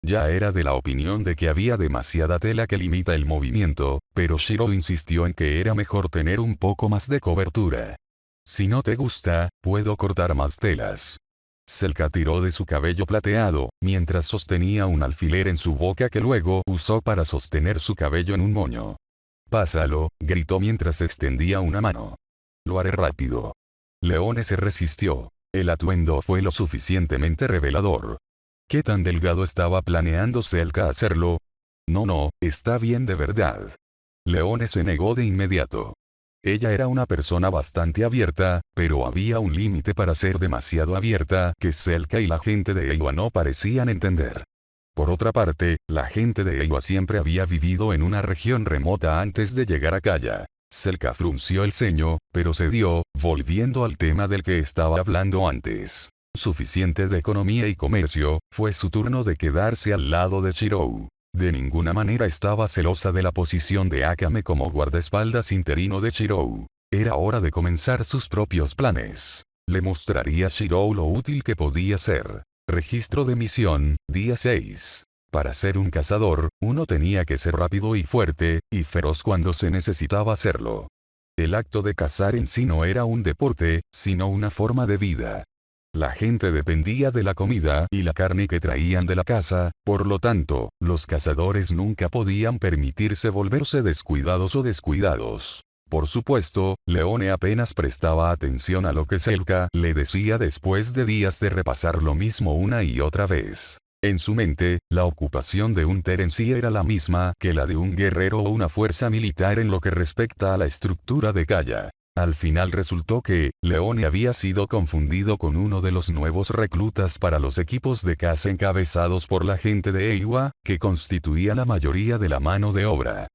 S1: Ya era de la opinión de que había demasiada tela que limita el movimiento, pero Shiro insistió en que era mejor tener un poco más de cobertura. Si no te gusta, puedo cortar más telas. Selka tiró de su cabello plateado, mientras sostenía un alfiler en su boca que luego usó para sostener su cabello en un moño. Pásalo, gritó mientras extendía una mano. Lo haré rápido. Leone se resistió. El atuendo fue lo suficientemente revelador. ¿Qué tan delgado estaba planeando Selka hacerlo? No, está bien de verdad. Leone se negó de inmediato. Ella era una persona bastante abierta, pero había un límite para ser demasiado abierta que Selka y la gente de Eywa no parecían entender. Por otra parte, la gente de Eywa siempre había vivido en una región remota antes de llegar a Kaya. Selka frunció el ceño, pero cedió, volviendo al tema del que estaba hablando antes. Suficiente de economía y comercio, fue su turno de quedarse al lado de Shirou. De ninguna manera estaba celosa de la posición de Akame como guardaespaldas interino de Shirou. Era hora de comenzar sus propios planes. Le mostraría a Shirou lo útil que podía ser. Registro de misión, día 6. Para ser un cazador, uno tenía que ser rápido y fuerte, y feroz cuando se necesitaba hacerlo. El acto de cazar en sí no era un deporte, sino una forma de vida. La gente dependía de la comida y la carne que traían de la caza, por lo tanto, los cazadores nunca podían permitirse volverse descuidados o descuidados. Por supuesto, Leone apenas prestaba atención a lo que Selka le decía después de días de repasar lo mismo una y otra vez. En su mente, la ocupación de un Terenzi era la misma que la de un guerrero o una fuerza militar en lo que respecta a la estructura de Kaya. Al final resultó que, Leone había sido confundido con uno de los nuevos reclutas para los equipos de caza encabezados por la gente de Eywa, que constituía la mayoría de la mano de obra.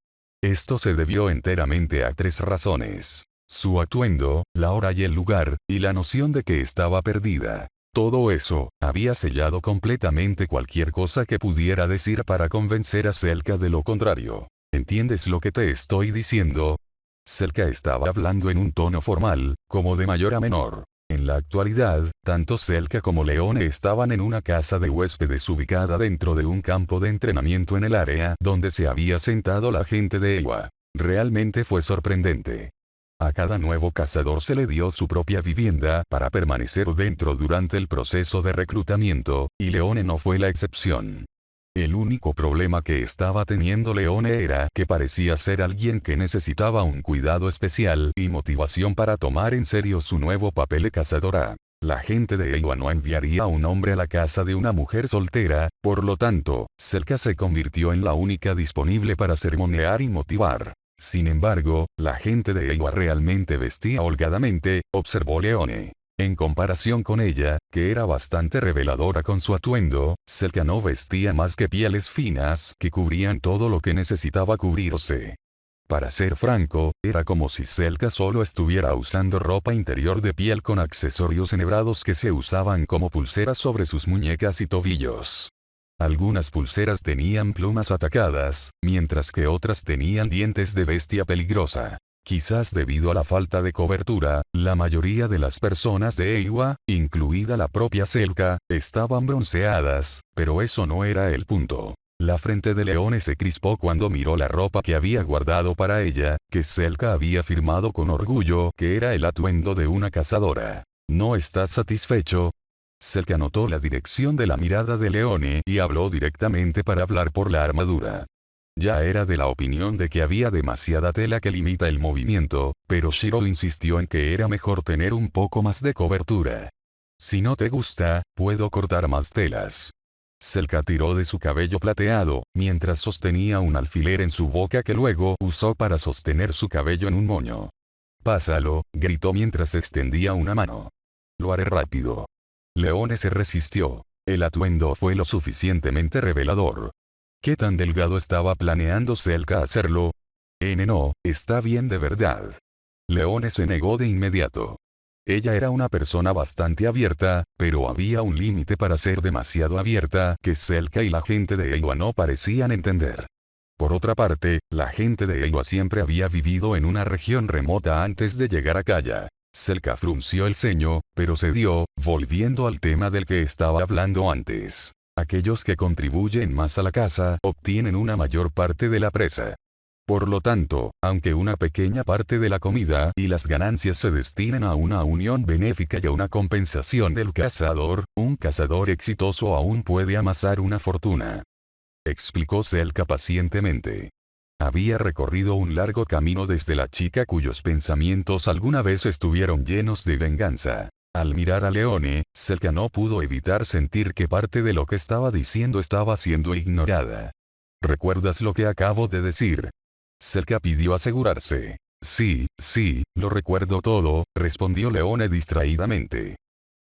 S1: Esto se debió enteramente a 3 razones: su atuendo, la hora y el lugar, y la noción de que estaba perdida. Todo eso, había sellado completamente cualquier cosa que pudiera decir para convencer a Selka de lo contrario. ¿Entiendes lo que te estoy diciendo? Selka estaba hablando en un tono formal, como de mayor a menor. En la actualidad, tanto Selka como Leone estaban en una casa de huéspedes ubicada dentro de un campo de entrenamiento en el área donde se había sentado la gente de Eywa. Realmente fue sorprendente. A cada nuevo cazador se le dio su propia vivienda para permanecer dentro durante el proceso de reclutamiento, y Leone no fue la excepción. El único problema que estaba teniendo Leone era que parecía ser alguien que necesitaba un cuidado especial y motivación para tomar en serio su nuevo papel de cazadora. La gente de Eywa no enviaría a un hombre a la casa de una mujer soltera, por lo tanto, Selka se convirtió en la única disponible para sermonear y motivar. Sin embargo, la gente de Eywa realmente vestía holgadamente, observó Leone. En comparación con ella, que era bastante reveladora con su atuendo, Selka no vestía más que pieles finas que cubrían todo lo que necesitaba cubrirse. Para ser franco, era como si Selka solo estuviera usando ropa interior de piel con accesorios enhebrados que se usaban como pulseras sobre sus muñecas y tobillos. Algunas pulseras tenían plumas atacadas, mientras que otras tenían dientes de bestia peligrosa. Quizás debido a la falta de cobertura, la mayoría de las personas de Eywa, incluida la propia Selka, estaban bronceadas, pero eso no era el punto. La frente de Leone se crispó cuando miró la ropa que había guardado para ella, que Selka había afirmado con orgullo que era el atuendo de una cazadora. ¿No estás satisfecho? Selka notó la dirección de la mirada de Leone y habló directamente para hablar por la armadura. Ya era de la opinión de que había demasiada tela que limita el movimiento, pero Shiro insistió en que era mejor tener un poco más de cobertura. Si no te gusta, puedo cortar más telas. Selka tiró de su cabello plateado, mientras sostenía un alfiler en su boca que luego usó para sostener su cabello en un moño. «Pásalo», gritó mientras extendía una mano. «Lo haré rápido». Leone se resistió. El atuendo fue lo suficientemente revelador. ¿Qué tan delgado estaba planeando Selka hacerlo? No, está bien de verdad. Leone se negó de inmediato. Ella era una persona bastante abierta, pero había un límite para ser demasiado abierta que Selka y la gente de Eywa no parecían entender. Por otra parte, la gente de Eywa siempre había vivido en una región remota antes de llegar a Kaya. Selka frunció el ceño, pero cedió, volviendo al tema del que estaba hablando antes. Aquellos que contribuyen más a la caza obtienen una mayor parte de la presa. Por lo tanto, aunque una pequeña parte de la comida y las ganancias se destinen a una unión benéfica y a una compensación del cazador, un cazador exitoso aún puede amasar una fortuna. Explicó Selka pacientemente. Había recorrido un largo camino desde la chica cuyos pensamientos alguna vez estuvieron llenos de venganza. Al mirar a Leone, Selka no pudo evitar sentir que parte de lo que estaba diciendo estaba siendo ignorada. ¿Recuerdas lo que acabo de decir? Selka pidió asegurarse. Sí, lo recuerdo todo, respondió Leone distraídamente.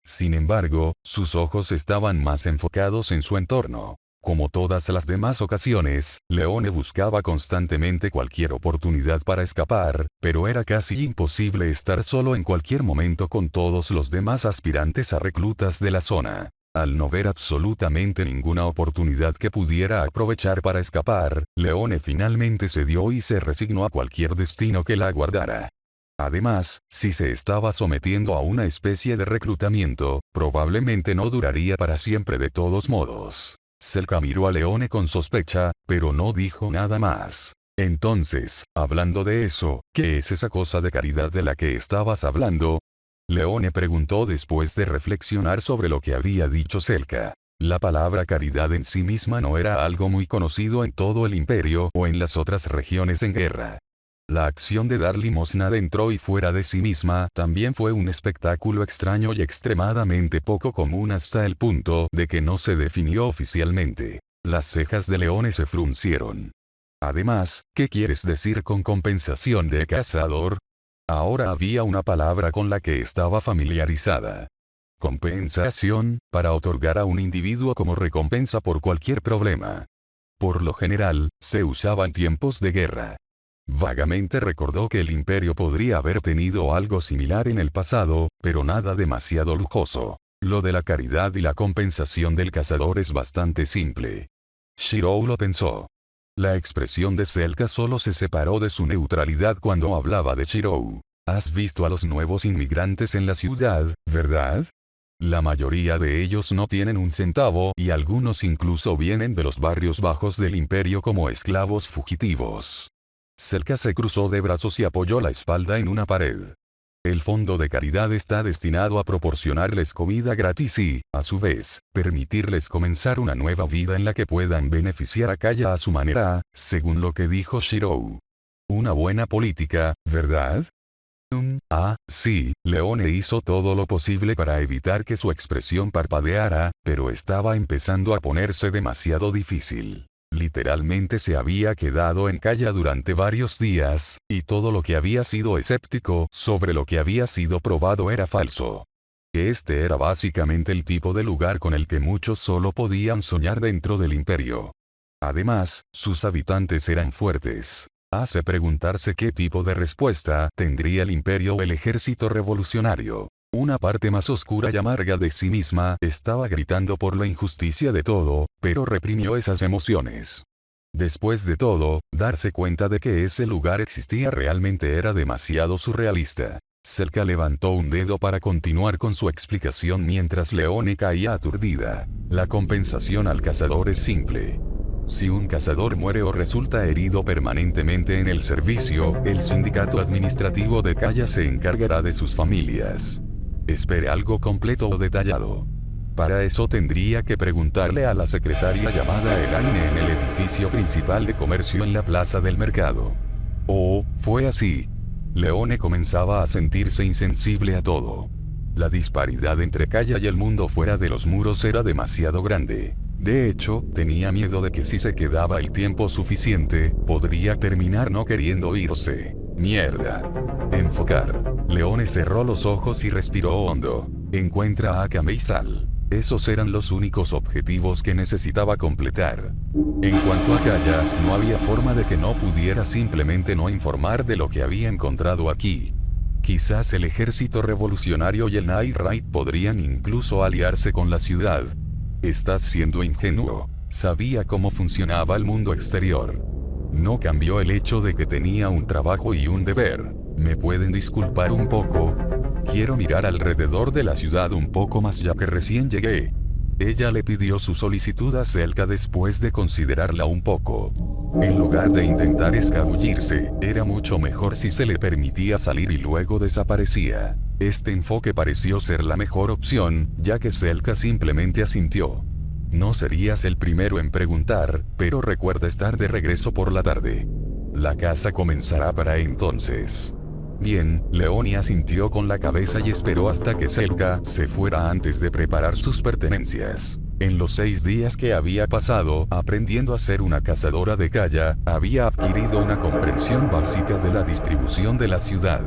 S1: Sin embargo, sus ojos estaban más enfocados en su entorno. Como todas las demás ocasiones, Leone buscaba constantemente cualquier oportunidad para escapar, pero era casi imposible estar solo en cualquier momento con todos los demás aspirantes a reclutas de la zona. Al no ver absolutamente ninguna oportunidad que pudiera aprovechar para escapar, Leone finalmente cedió y se resignó a cualquier destino que la aguardara. Además, si se estaba sometiendo a una especie de reclutamiento, probablemente no duraría para siempre de todos modos. Selka miró a Leone con sospecha, pero no dijo nada más. Entonces, hablando de eso, ¿qué es esa cosa de caridad de la que estabas hablando? Leone preguntó después de reflexionar sobre lo que había dicho Selka. La palabra caridad en sí misma no era algo muy conocido en todo el imperio o en las otras regiones en guerra. La acción de dar limosna dentro y fuera de sí misma también fue un espectáculo extraño y extremadamente poco común hasta el punto de que no se definió oficialmente. Las cejas de Leone se fruncieron. Además, ¿qué quieres decir con compensación de cazador? Ahora había una palabra con la que estaba familiarizada. Compensación, para otorgar a un individuo como recompensa por cualquier problema. Por lo general, se usaba en tiempos de guerra. Vagamente recordó que el imperio podría haber tenido algo similar en el pasado, pero nada demasiado lujoso. Lo de la caridad y la compensación del cazador es bastante simple. Shirou lo pensó. La expresión de Selka solo se separó de su neutralidad cuando hablaba de Shirou. ¿Has visto a los nuevos inmigrantes en la ciudad, verdad? La mayoría de ellos no tienen un centavo y algunos incluso vienen de los barrios bajos del imperio como esclavos fugitivos. Selka se cruzó de brazos y apoyó la espalda en una pared. El fondo de caridad está destinado a proporcionarles comida gratis y, a su vez, permitirles comenzar una nueva vida en la que puedan beneficiar a Kaya a su manera, según lo que dijo Shirou. Una buena política, ¿verdad? Sí, Leone hizo todo lo posible para evitar que su expresión parpadeara, pero estaba empezando a ponerse demasiado difícil. Literalmente se había quedado en Kaya durante varios días, y todo lo que había sido escéptico sobre lo que había sido probado era falso. Este era básicamente el tipo de lugar con el que muchos solo podían soñar dentro del imperio. Además, sus habitantes eran fuertes. Hace preguntarse qué tipo de respuesta tendría el imperio o el ejército revolucionario. Una parte más oscura y amarga de sí misma estaba gritando por la injusticia de todo, pero reprimió esas emociones. Después de todo, darse cuenta de que ese lugar existía realmente era demasiado surrealista. Selka levantó un dedo para continuar con su explicación mientras Leone caía aturdida. La compensación al cazador es simple. Si un cazador muere o resulta herido permanentemente en el servicio, el sindicato administrativo de Kaya se encargará de sus familias. Espere algo completo o detallado. Para eso tendría que preguntarle a la secretaria llamada Elaine en el edificio principal de comercio en la plaza del mercado. Oh, fue así. Leone comenzaba a sentirse insensible a todo. La disparidad entre Kaya y el mundo fuera de los muros era demasiado grande. De hecho, tenía miedo de que si se quedaba el tiempo suficiente, podría terminar no queriendo irse. Mierda. Enfocar. Leone cerró los ojos y respiró hondo. Encuentra a Akame y Sal. Esos eran los únicos objetivos que necesitaba completar. En cuanto a Kaya, no había forma de que no pudiera simplemente no informar de lo que había encontrado aquí. Quizás el ejército revolucionario y el Night Raid podrían incluso aliarse con la ciudad. Estás siendo ingenuo. Sabía cómo funcionaba el mundo exterior. No cambió el hecho de que tenía un trabajo y un deber. ¿Me pueden disculpar un poco? Quiero mirar alrededor de la ciudad un poco más ya que recién llegué. Ella le pidió su solicitud a Selka después de considerarla un poco. En lugar de intentar escabullirse, era mucho mejor si se le permitía salir y luego desaparecía. Este enfoque pareció ser la mejor opción, ya que Selka simplemente asintió. No serías el primero en preguntar, pero recuerda estar de regreso por la tarde. La casa comenzará para entonces. Bien, Leone asintió con la cabeza y esperó hasta que Selka se fuera antes de preparar sus pertenencias. En los 6 días que había pasado aprendiendo a ser una cazadora de Kaya, había adquirido una comprensión básica de la distribución de la ciudad.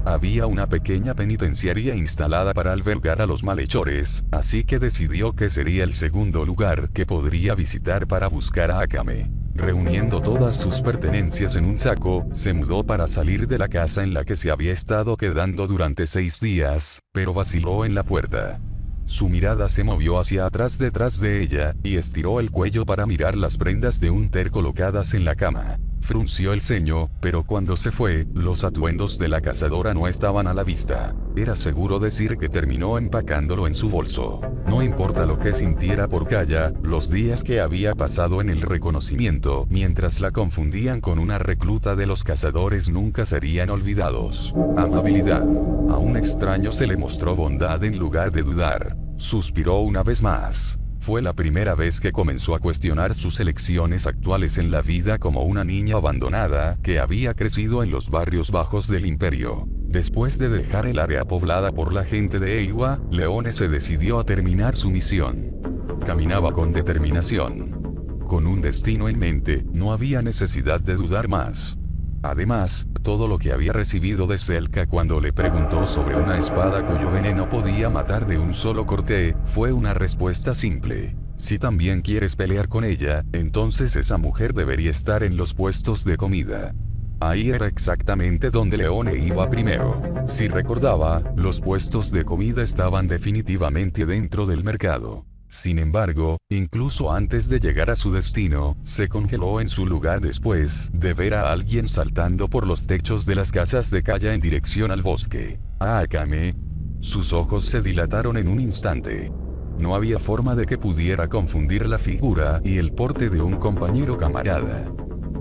S1: Había una pequeña penitenciaría instalada para albergar a los malhechores, así que decidió que sería el segundo lugar que podría visitar para buscar a Akame. Reuniendo todas sus pertenencias en un saco, se mudó para salir de la casa en la que se había estado quedando durante 6 días, pero vaciló en la puerta. Su mirada se movió hacia atrás detrás de ella, y estiró el cuello para mirar las prendas de un ter colocadas en la cama. Frunció el ceño, pero cuando se fue, los atuendos de la cazadora no estaban a la vista. Era seguro decir que terminó empacándolo en su bolso. No importa lo que sintiera por Kaya, los días que había pasado en el reconocimiento, mientras la confundían con una recluta de los cazadores nunca serían olvidados. Amabilidad. A un extraño se le mostró bondad en lugar de dudar. Suspiró una vez más. Fue la primera vez que comenzó a cuestionar sus elecciones actuales en la vida como una niña abandonada que había crecido en los barrios bajos del imperio. Después de dejar el área poblada por la gente de Eiwa, Leone se decidió a terminar su misión. Caminaba con determinación. Con un destino en mente, no había necesidad de dudar más. Además, todo lo que había recibido de Selka cuando le preguntó sobre una espada cuyo veneno podía matar de un solo corte, fue una respuesta simple. Si también quieres pelear con ella, entonces esa mujer debería estar en los puestos de comida. Ahí era exactamente donde Leone iba primero. Si recordaba, los puestos de comida estaban definitivamente dentro del mercado. Sin embargo, incluso antes de llegar a su destino, se congeló en su lugar después de ver a alguien saltando por los techos de las casas de Kaya en dirección al bosque. Akame. Sus ojos se dilataron en un instante. No había forma de que pudiera confundir la figura y el porte de un compañero camarada.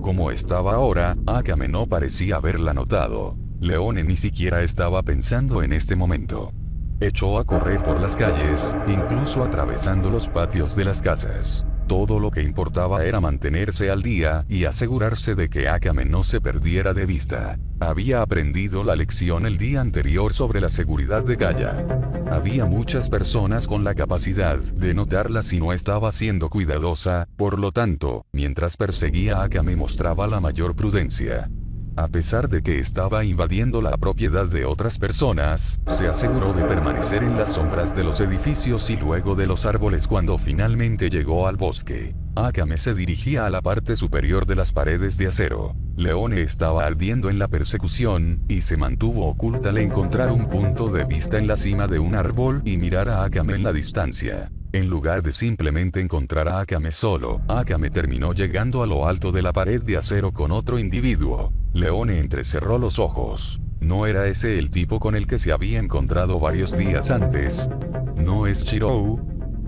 S1: Como estaba ahora, Akame no parecía haberla notado. Leone ni siquiera estaba pensando en este momento. Echó a correr por las calles, incluso atravesando los patios de las casas. Todo lo que importaba era mantenerse al día y asegurarse de que Akame no se perdiera de vista. Había aprendido la lección el día anterior sobre la seguridad de Gaia. Había muchas personas con la capacidad de notarla si no estaba siendo cuidadosa, por lo tanto, mientras perseguía a Akame mostraba la mayor prudencia. A pesar de que estaba invadiendo la propiedad de otras personas, se aseguró de permanecer en las sombras de los edificios y luego de los árboles cuando finalmente llegó al bosque. Akame se dirigía a la parte superior de las paredes de acero. Leone estaba ardiendo en la persecución, y se mantuvo oculta al encontrar un punto de vista en la cima de un árbol y mirar a Akame en la distancia. En lugar de simplemente encontrar a Akame solo, Akame terminó llegando a lo alto de la pared de acero con otro individuo. Leone entrecerró los ojos. ¿No era ese el tipo con el que se había encontrado varios días antes? ¿No es Shirou?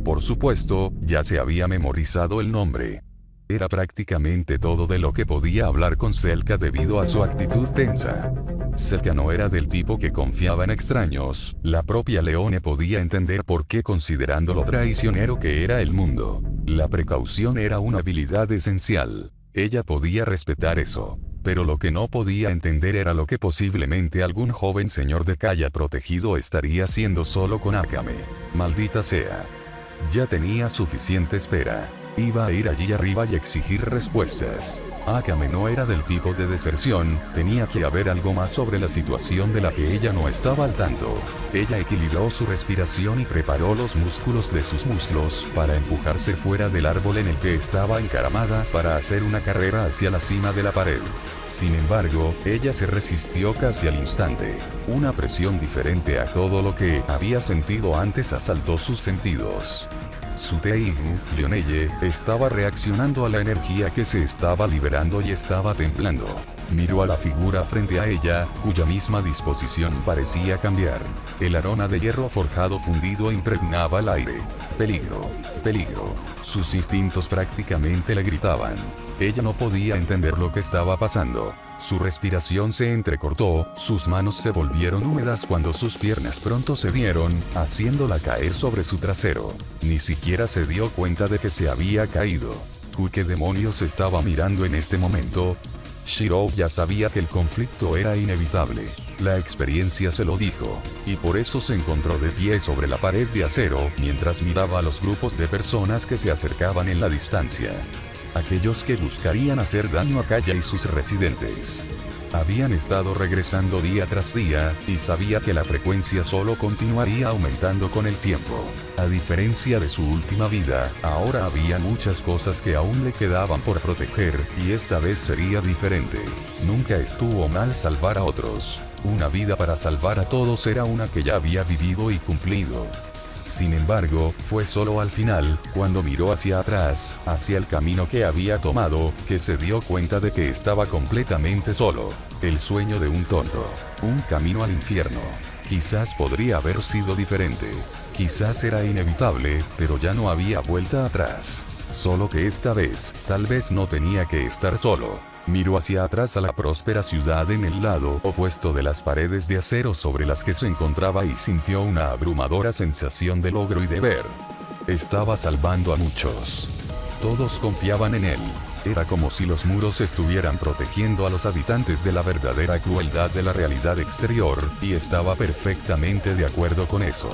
S1: Por supuesto, ya se había memorizado el nombre. Era prácticamente todo de lo que podía hablar con Selka debido a su actitud tensa. Selka no era del tipo que confiaba en extraños. La propia Leone podía entender por qué, considerando lo traicionero que era el mundo. La precaución era una habilidad esencial. Ella podía respetar eso. Pero lo que no podía entender era lo que posiblemente algún joven señor de Gaia protegido estaría haciendo solo con Akame. Maldita sea. Ya tenía suficiente espera. Iba a ir allí arriba y exigir respuestas. Akame no era del tipo de deserción, tenía que haber algo más sobre la situación de la que ella no estaba al tanto. Ella equilibró su respiración y preparó los músculos de sus muslos para empujarse fuera del árbol en el que estaba encaramada para hacer una carrera hacia la cima de la pared. Sin embargo, ella se resistió casi al instante. Una presión diferente a todo lo que había sentido antes asaltó sus sentidos. Su Teigu, Leonelle, estaba reaccionando a la energía que se estaba liberando y estaba temblando. Miró a la figura frente a ella, cuya misma disposición parecía cambiar. El aroma de hierro forjado fundido impregnaba el aire. Peligro, peligro. Sus instintos prácticamente le gritaban. Ella no podía entender lo que estaba pasando. Su respiración se entrecortó, sus manos se volvieron húmedas cuando sus piernas pronto cedieron, haciéndola caer sobre su trasero. Ni siquiera se dio cuenta de que se había caído. ¿Qué demonios estaba mirando en este momento? Shirou ya sabía que el conflicto era inevitable. La experiencia se lo dijo, y por eso se encontró de pie sobre la pared de acero, mientras miraba a los grupos de personas que se acercaban en la distancia. Aquellos que buscarían hacer daño a Gaia y sus residentes. Habían estado regresando día tras día, y sabía que la frecuencia solo continuaría aumentando con el tiempo. A diferencia de su última vida, ahora había muchas cosas que aún le quedaban por proteger, y esta vez sería diferente. Nunca estuvo mal salvar a otros. Una vida para salvar a todos era una que ya había vivido y cumplido. Sin embargo, fue solo al final, cuando miró hacia atrás, hacia el camino que había tomado, que se dio cuenta de que estaba completamente solo. El sueño de un tonto. Un camino al infierno. Quizás podría haber sido diferente. Quizás era inevitable, pero ya no había vuelta atrás. Solo que esta vez, tal vez no tenía que estar solo. Miró hacia atrás a la próspera ciudad en el lado opuesto de las paredes de acero sobre las que se encontraba y sintió una abrumadora sensación de logro y deber. Estaba salvando a muchos. Todos confiaban en él. Era como si los muros estuvieran protegiendo a los habitantes de la verdadera crueldad de la realidad exterior, y estaba perfectamente de acuerdo con eso.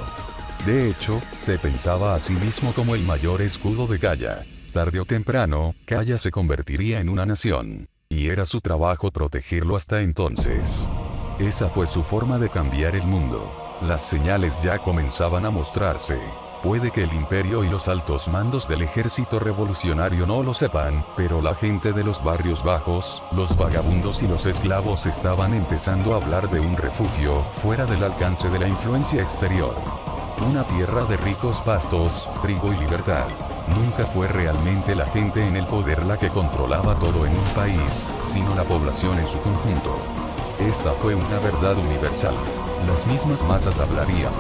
S1: De hecho, se pensaba a sí mismo como el mayor escudo de Gaia. Tarde o temprano, Gaia se convertiría en una nación. Y era su trabajo protegerlo hasta entonces. Esa fue su forma de cambiar el mundo. Las señales ya comenzaban a mostrarse. Puede que el imperio y los altos mandos del ejército revolucionario no lo sepan, pero la gente de los barrios bajos, los vagabundos y los esclavos estaban empezando a hablar de un refugio, fuera del alcance de la influencia exterior. Una tierra de ricos pastos, trigo y libertad. Nunca fue realmente la gente en el poder la que controlaba todo en un país, sino la población en su conjunto. Esta fue una verdad universal. Las mismas masas hablarían.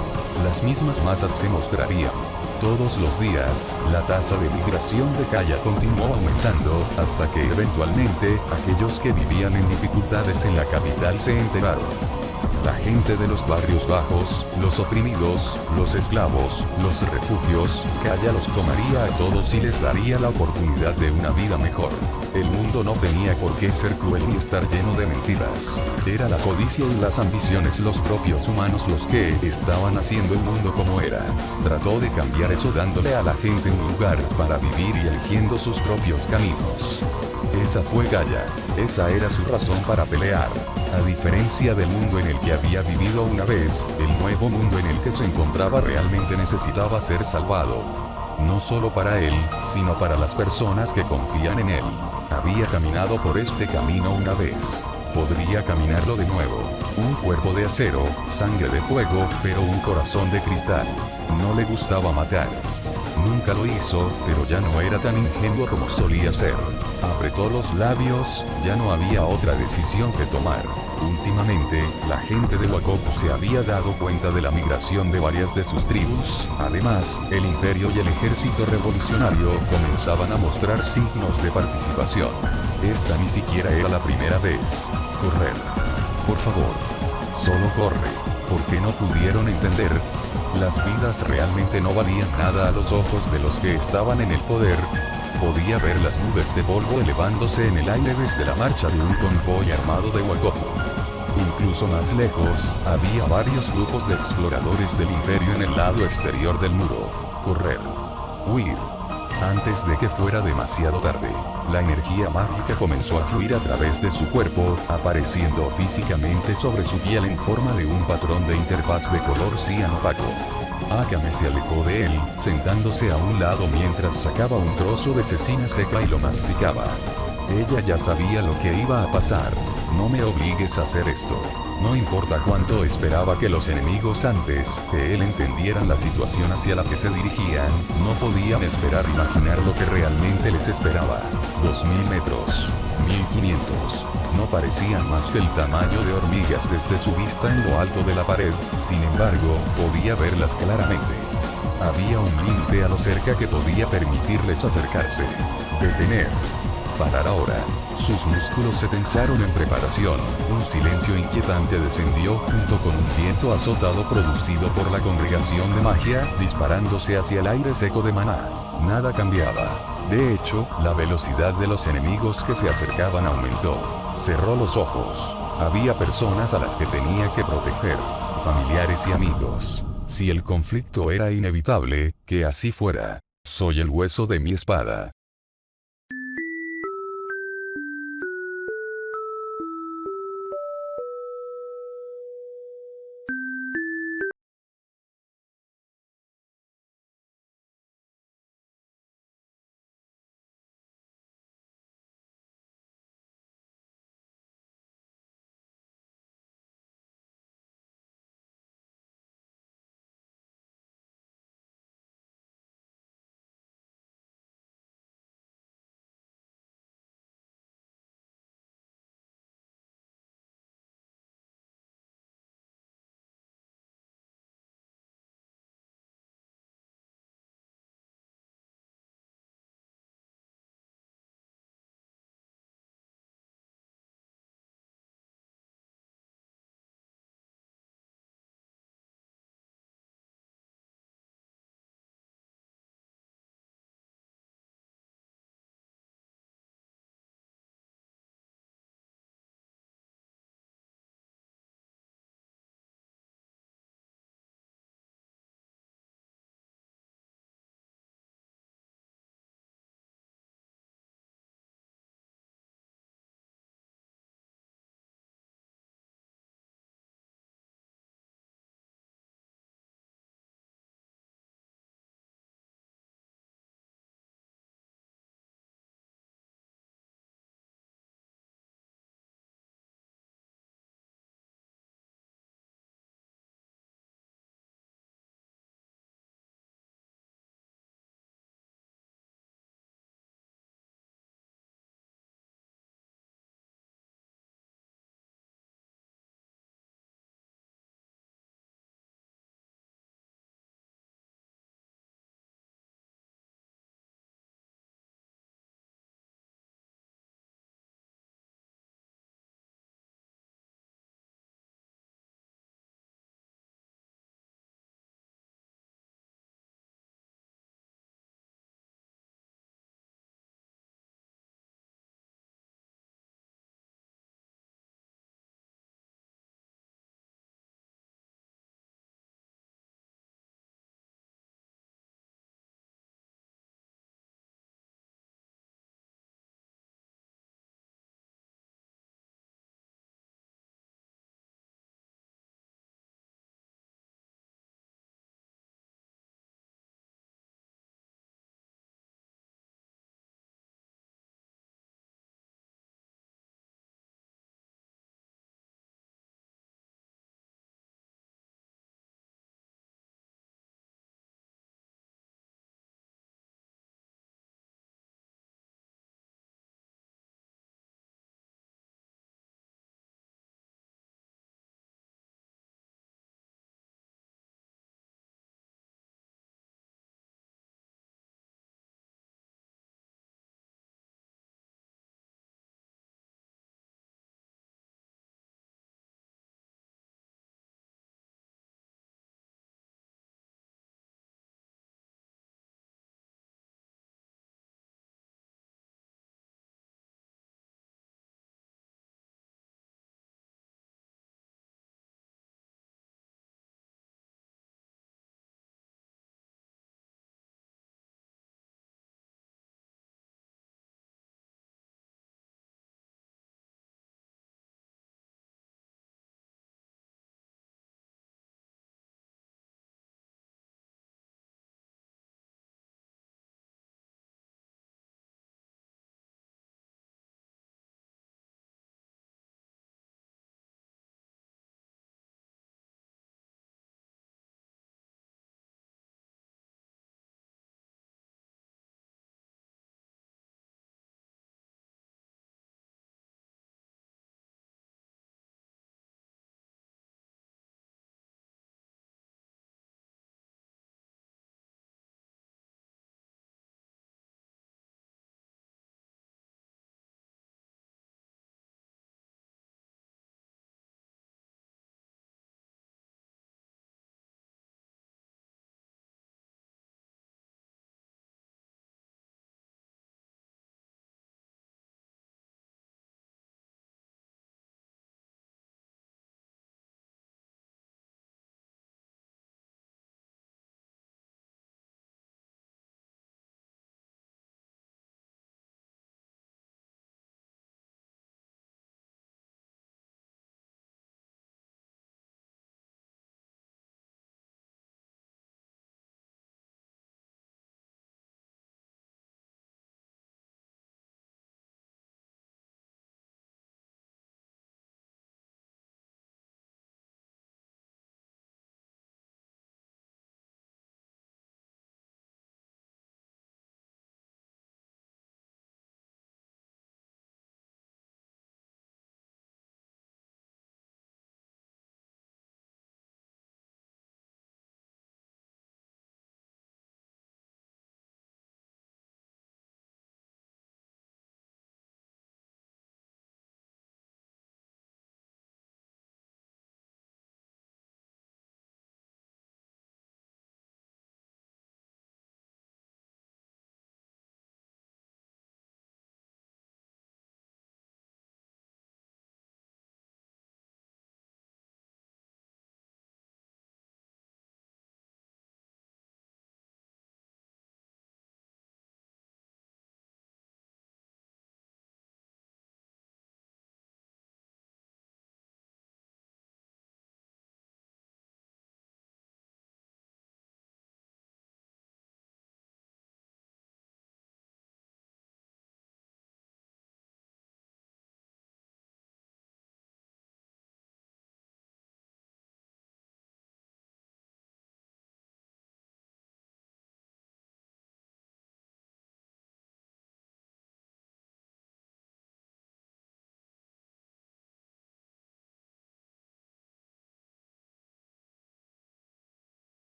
S1: Las mismas masas se mostrarían. Todos los días, la tasa de migración de Gaia continuó aumentando, hasta que eventualmente, aquellos que vivían en dificultades en la capital se enteraron. La gente de los barrios bajos, los oprimidos, los esclavos, los refugios, Gaia los tomaría a todos y les daría la oportunidad de una vida mejor. El mundo no tenía por qué ser cruel ni estar lleno de mentiras. Era la codicia y las ambiciones los propios humanos los que estaban haciendo el mundo como era. Trató de cambiar eso dándole a la gente un lugar para vivir y eligiendo sus propios caminos. Esa fue Gaia. Esa era su razón para pelear. A diferencia del mundo en el que había vivido una vez, el nuevo mundo en el que se encontraba realmente necesitaba ser salvado. No solo para él, sino para las personas que confían en él. Había caminado por este camino una vez. Podría caminarlo de nuevo. Un cuerpo de acero, sangre de fuego, pero un corazón de cristal. No le gustaba matar. Nunca lo hizo, pero ya no era tan ingenuo como solía ser. Apretó los labios, ya no había otra decisión que tomar. Últimamente, la gente de Wakoku se había dado cuenta de la migración de varias de sus tribus. Además, el imperio y el ejército revolucionario comenzaban a mostrar signos de participación. Esta ni siquiera era la primera vez. Correr. Por favor. Solo corre. ¿Por qué no pudieron entender? Las vidas realmente no valían nada a los ojos de los que estaban en el poder. Podía ver las nubes de polvo elevándose en el aire desde la marcha de un convoy armado de Wakoku. Incluso más lejos, había varios grupos de exploradores del imperio en el lado exterior del muro. Correr. Huir. Antes de que fuera demasiado tarde, la energía mágica comenzó a fluir a través de su cuerpo, apareciendo físicamente sobre su piel en forma de un patrón de interfaz de color cian opaco. Akame se alejó de él, sentándose a un lado mientras sacaba un trozo de cecina seca y lo masticaba. Ella ya sabía lo que iba a pasar. No me obligues a hacer esto. No importa cuánto esperaba que los enemigos antes que él entendieran la situación hacia la que se dirigían, no podían esperar imaginar lo que realmente les esperaba. 2000 metros. 1500. No parecían más que el tamaño de hormigas desde su vista en lo alto de la pared, sin embargo, podía verlas claramente. Había un límite a lo cerca que podía permitirles acercarse. Detener. Parar ahora. Sus músculos se tensaron en preparación. Un silencio inquietante descendió junto con un viento azotado producido por la congregación de magia, disparándose hacia el aire seco de Maná. Nada cambiaba. De hecho, la velocidad de los enemigos que se acercaban aumentó. Cerró los ojos. Había personas a las que tenía que proteger. Familiares y amigos. Si el conflicto era inevitable, que así fuera. Soy el hueso de mi espada.